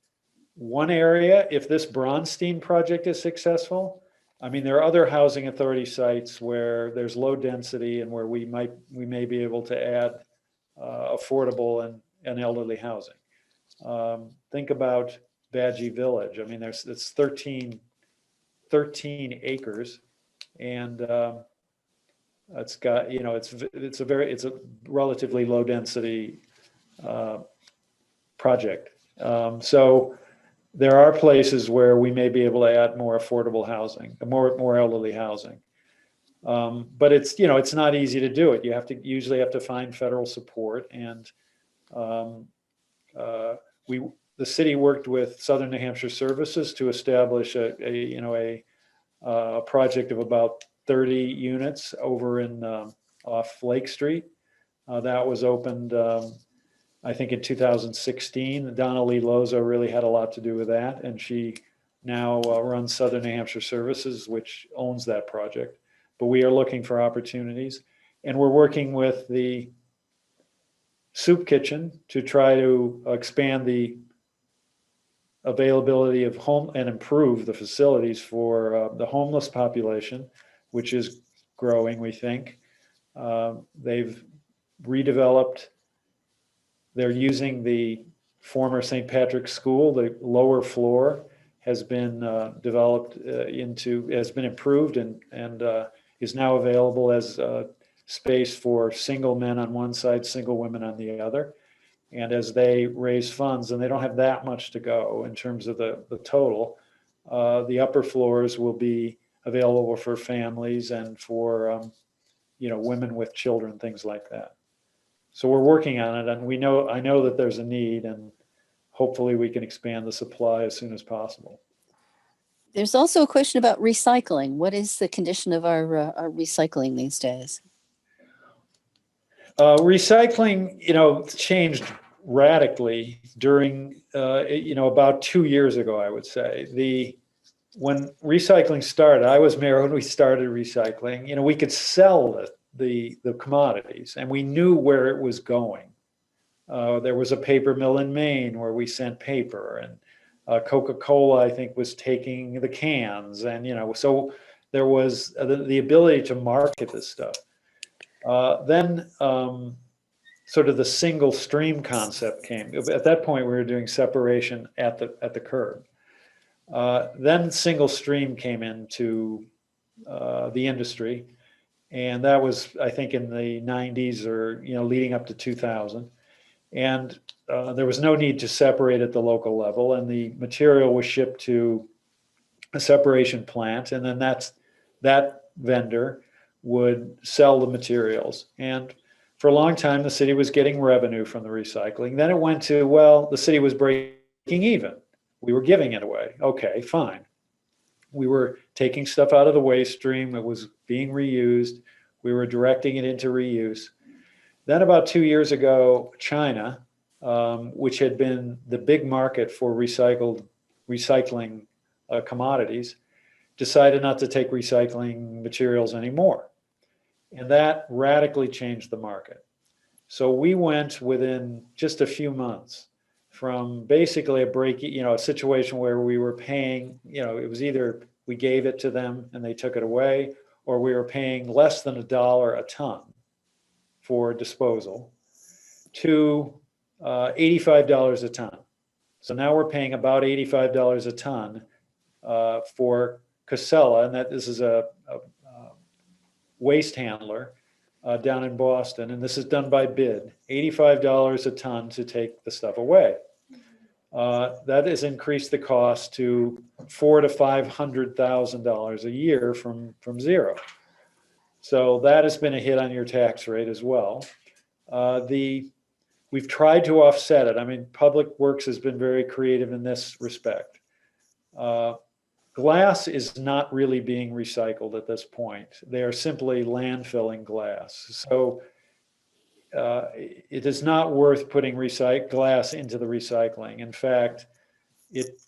one area, if this Bronstein project is successful, I mean, there are other housing authority sites where there's low density and where we may be able to add affordable and elderly housing. Think about Badgie Village. I mean, it's 13 acres, and it's got, it's a relatively low density project. So there are places where we may be able to add more affordable housing, more elderly housing. But it's, it's not easy to do it. You usually have to find federal support, and the city worked with Southern New Hampshire Services to establish a project of about 30 units over in off Lake Street. That was opened, I think, in 2016. Donna Lee Lozo really had a lot to do with that, and she now runs Southern New Hampshire Services, which owns that project. But we are looking for opportunities, and we're working with the soup kitchen to try to expand the availability of home and improve the facilities for the homeless population, which is growing, we think. They've redeveloped, they're using the former St. Patrick's School. The lower floor has been developed has been improved and is now available as space for single men on one side, single women on the other. And as they raise funds, and they don't have that much to go in terms of the total, the upper floors will be available for families and for women with children, things like that. So we're working on it, and I know that there's a need, and hopefully we can expand the supply as soon as possible. There's also a question about recycling. What is the condition of our recycling these days? Recycling, changed radically during, about 2 years ago, I would say. When recycling started, I was mayor when we started recycling. We could sell the commodities, and we knew where it was going. There was a paper mill in Maine where we sent paper, and Coca-Cola, I think, was taking the cans, and so there was the ability to market this stuff. Then sort of the single stream concept came. At that point, we were doing separation at the curb. Then single stream came into the industry, and that was, I think, in the 90s or leading up to 2000. And there was no need to separate at the local level, and the material was shipped to a separation plant, and then that vendor would sell the materials. And for a long time, the city was getting revenue from the recycling. Then it went to, well, the city was breaking even. We were giving it away. Okay, fine. We were taking stuff out of the waste stream. It was being reused. We were directing it into reuse. Then about 2 years ago, China, which had been the big market for recycling commodities, decided not to take recycling materials anymore. And that radically changed the market. So we went within just a few months from basically a situation where we were paying, it was either we gave it to them and they took it away, or we were paying less than $1 a ton for disposal, to $85 a ton. So now we're paying about $85 a ton for Casella, and this is a waste handler down in Boston, and this is done by bid, $85 a ton to take the stuff away. That has increased the cost to $400,000 to $500,000 a year from zero. So that has been a hit on your tax rate as well. We've tried to offset it. I mean, Public Works has been very creative in this respect. Glass is not really being recycled at this point. They are simply landfilling glass. So it is not worth putting glass into the recycling. In fact, it,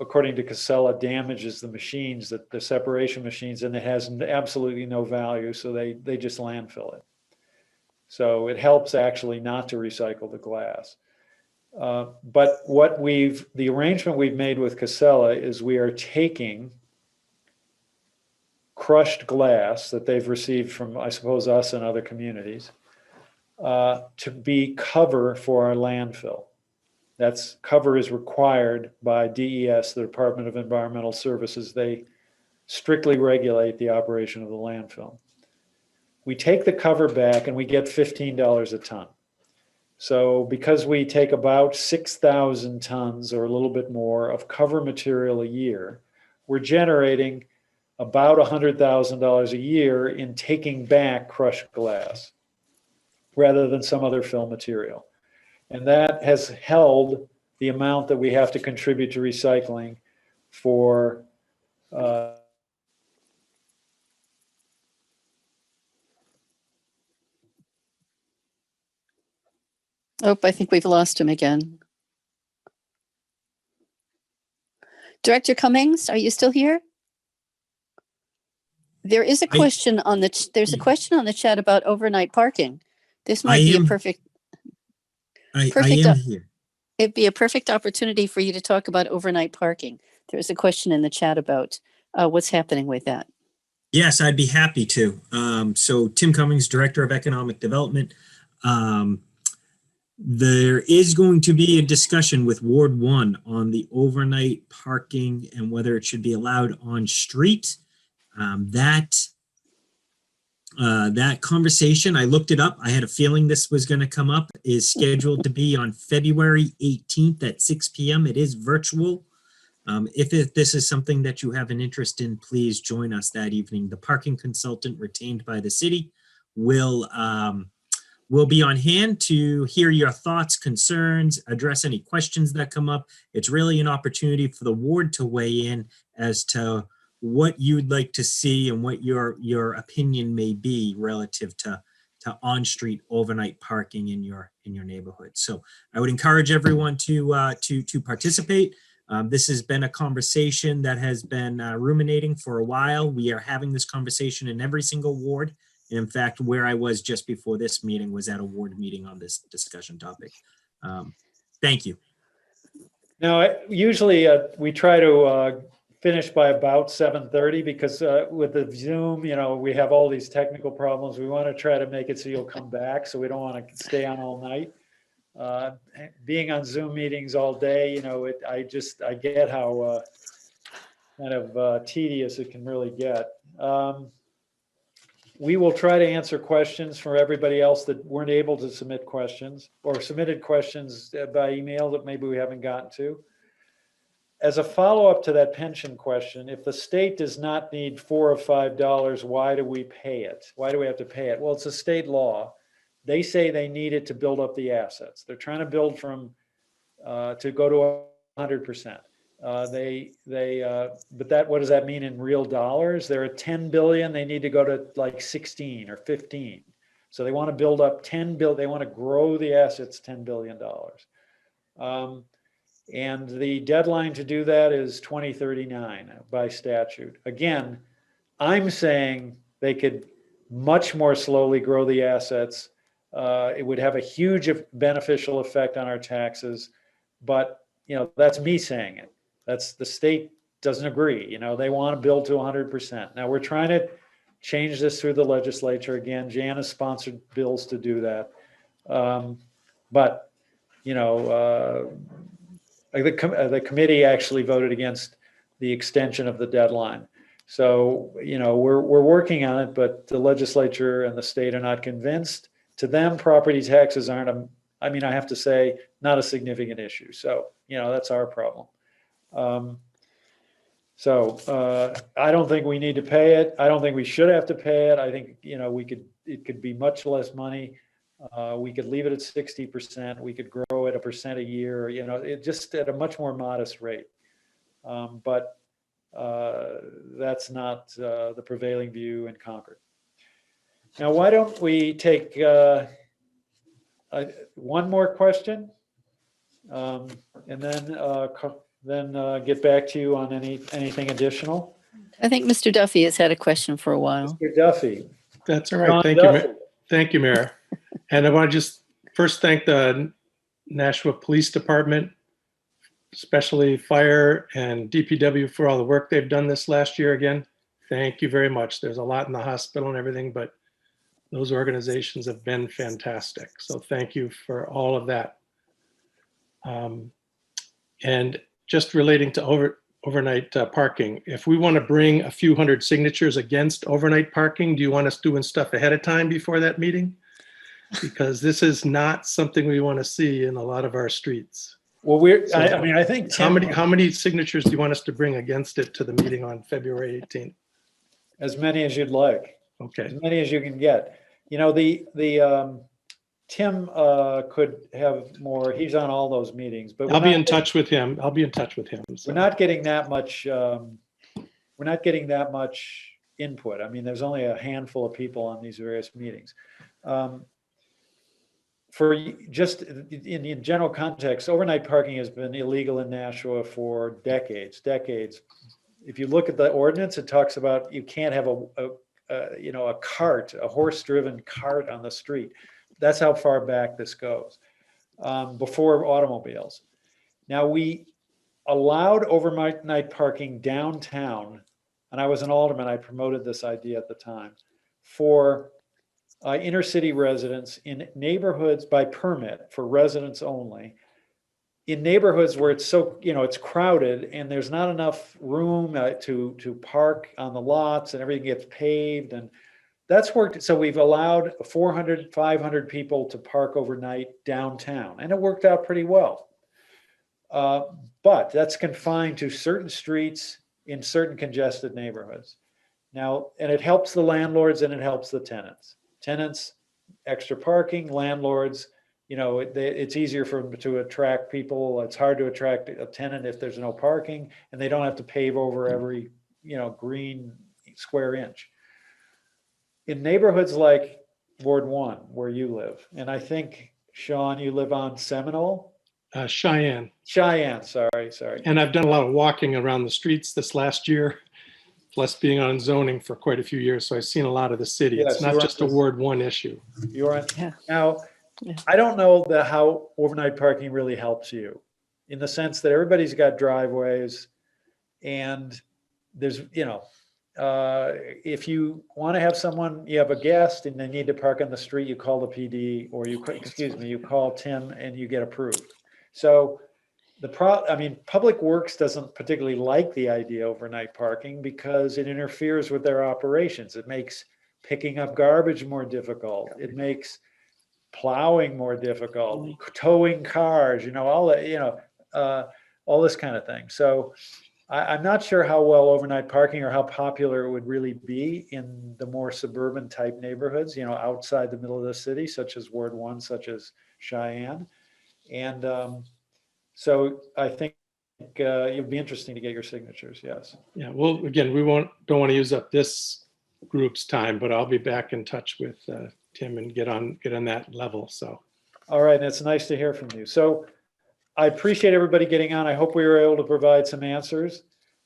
according to Casella, damages the machines, the separation machines, and it has absolutely no value. So they just landfill it. So it helps actually not to recycle the glass. But the arrangement we've made with Casella is we are taking crushed glass that they've received from, I suppose, us and other communities to be cover for our landfill. That's cover is required by DES, the Department of Environmental Services. They strictly regulate the operation of the landfill. We take the cover back and we get $15 a ton. So because we take about 6,000 tons or a little bit more of cover material a year, we're generating about $100,000 a year in taking back crushed glass rather than some other fill material. And that has held the amount that we have to contribute to recycling for Oh, I think we've lost him again. Director Cummings, are you still here? There is a question on the, there's a question on the chat about overnight parking. This might be a perfect, I perfect, am here. it'd be a perfect opportunity for you to talk about overnight parking. There's a question in the chat about what's happening with that. Yes, I'd be happy to. So Tim Cummings, Director of Economic Development. There is going to be a discussion with Ward 1 on the overnight parking and whether it should be allowed on street. That conversation, I looked it up. I had a feeling this was going to come up, is scheduled to be on February 18th at 6 p.m. It is virtual. If this is something that you have an interest in, please join us that evening. The parking consultant retained by the city will be on hand to hear your thoughts, concerns, address any questions that come up. It's really an opportunity for the ward to weigh in as to what you'd like to see and what your opinion may be relative to on-street overnight parking in your neighborhood. So I would encourage everyone to participate. This has been a conversation that has been ruminating for a while. We are having this conversation in every single ward. And in fact, where I was just before this meeting was at a ward meeting on this discussion topic. Thank you. Now, usually we try to finish by about 7:30 because with the Zoom, we have all these technical problems. We want to try to make it so you'll come back, so we don't want to stay on all night. Being on Zoom meetings all day, I get how kind of tedious it can really get. We will try to answer questions for everybody else that weren't able to submit questions or submitted questions by email that maybe we haven't gotten to. As a follow-up to that pension question, if the state does not need $4 or $5, why do we pay it? Why do we have to pay it? Well, it's a state law. They say they need it to build up the assets. They're trying to build from to go to 100%. But what does that mean in real dollars? They're at 10 billion. They need to go to like 16 or 15. So they want to build up 10 billion. They want to grow the assets $10 billion. And the deadline to do that is 2039 by statute. Again, I'm saying they could much more slowly grow the assets. It would have a huge beneficial effect on our taxes, but that's me saying it. That's the state doesn't agree. They want to build to 100%. Now we're trying to change this through the legislature. Again, Jan has sponsored bills to do that. But the committee actually voted against the extension of the deadline. So, we're working on it, but the legislature and the state are not convinced. To them, property taxes aren't, I have to say, not a significant issue. So, that's our problem. I don't think we need to pay it. I don't think we should have to pay it. I think, it could be much less money. We could leave it at 60%. We could grow it 1% a year, it just at a much more modest rate. But that's not the prevailing view in Concord. Now, why don't we take one more question, and then get back to you on anything additional. I think Mr. Duffy has had a question for a while. Mr. Duffy. That's all right. John Thank Duffy. you. Thank you, Mayor. And I want to just first thank the Nashua Police Department, especially fire and DPW for all the work they've done this last year again. Thank you very much. There's a lot in the hospital and everything, but those organizations have been fantastic. So thank you for all of that. And just relating to overnight parking, if we want to bring a few hundred signatures against overnight parking, do you want us doing stuff ahead of time before that meeting? because this is not something we want to see in a lot of our streets. Well, I mean, I think How Tim, many signatures do you want us to bring against it to the meeting on February 18th? as many as you'd like, Okay. as many as you can get. You know, Tim could have more, he's on all those meetings, but I'll be in touch with him. I'll be in touch with him. So. we're not getting that much, input. I mean, there's only a handful of people on these various meetings. For just in general context, overnight parking has been illegal in Nashua for decades. If you look at the ordinance, it talks about you can't have a cart, a horse-driven cart on the street. That's how far back this goes, before automobiles. Now, we allowed overnight parking downtown, and I was an alderman, I promoted this idea at the time, for inner city residents in neighborhoods by permit for residents only. In neighborhoods where it's so, it's crowded and there's not enough room to park on the lots and everything gets paved, and that's worked. So we've allowed 400, 500 people to park overnight downtown, and it worked out pretty well. But that's confined to certain streets in certain congested neighborhoods. Now, and it helps the landlords and it helps the tenants. Tenants, extra parking, landlords, it's easier for them to attract people. It's hard to attract a tenant if there's no parking and they don't have to pave over every, green square inch. In neighborhoods like Ward 1, where you live, and I think, Sean, you live on Seminole? Cheyenne. Cheyenne, sorry. And I've done a lot of walking around the streets this last year, plus being on zoning for quite a few years. So I've seen a lot of the city. Yes, it's not you're just a on Ward 1 issue. You're on. Yeah. Now, Yeah. I don't know how overnight parking really helps you, in the sense that everybody's got driveways, and there's, if you want to have someone, you have a guest and they need to park on the street, you call the PD, or you call Tim and you get approved. So Public Works doesn't particularly like the idea of overnight parking because it interferes with their operations. It makes picking up garbage more difficult. It makes plowing more difficult, towing cars, all that, all this kind of thing. So I'm not sure how well overnight parking or how popular it would really be in the more suburban type neighborhoods, outside the middle of the city, such as Ward 1, such as Cheyenne. And so I think it would be interesting to get your signatures. Yes. Yeah. Well, again, don't want to use up this group's time, but I'll be back in touch with Tim and get on that level. So. All right. And it's nice to hear from you. So I appreciate everybody getting on. I hope we were able to provide some answers.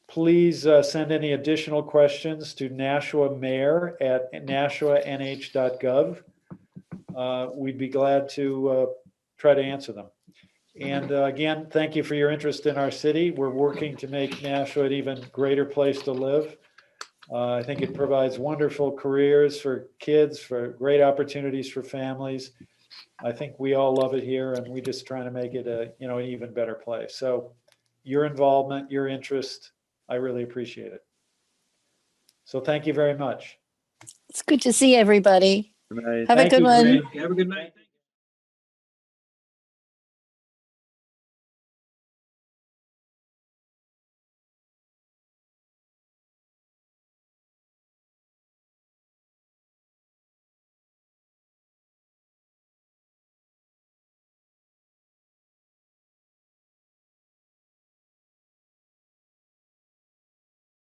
Please send any additional questions to Nashua Mayor at nashuanh.gov. We'd be glad to try to answer them. And again, thank you for your interest in our city. We're working to make Nashua an even greater place to live. I think it provides wonderful careers for kids, for great opportunities for families. I think we all love it here, and we're just trying to make it an even better place. So your involvement, your interest, I really appreciate it. So thank you very much. It's good to see everybody. Good night. Have a Thank good you, one. Green. Have a good night.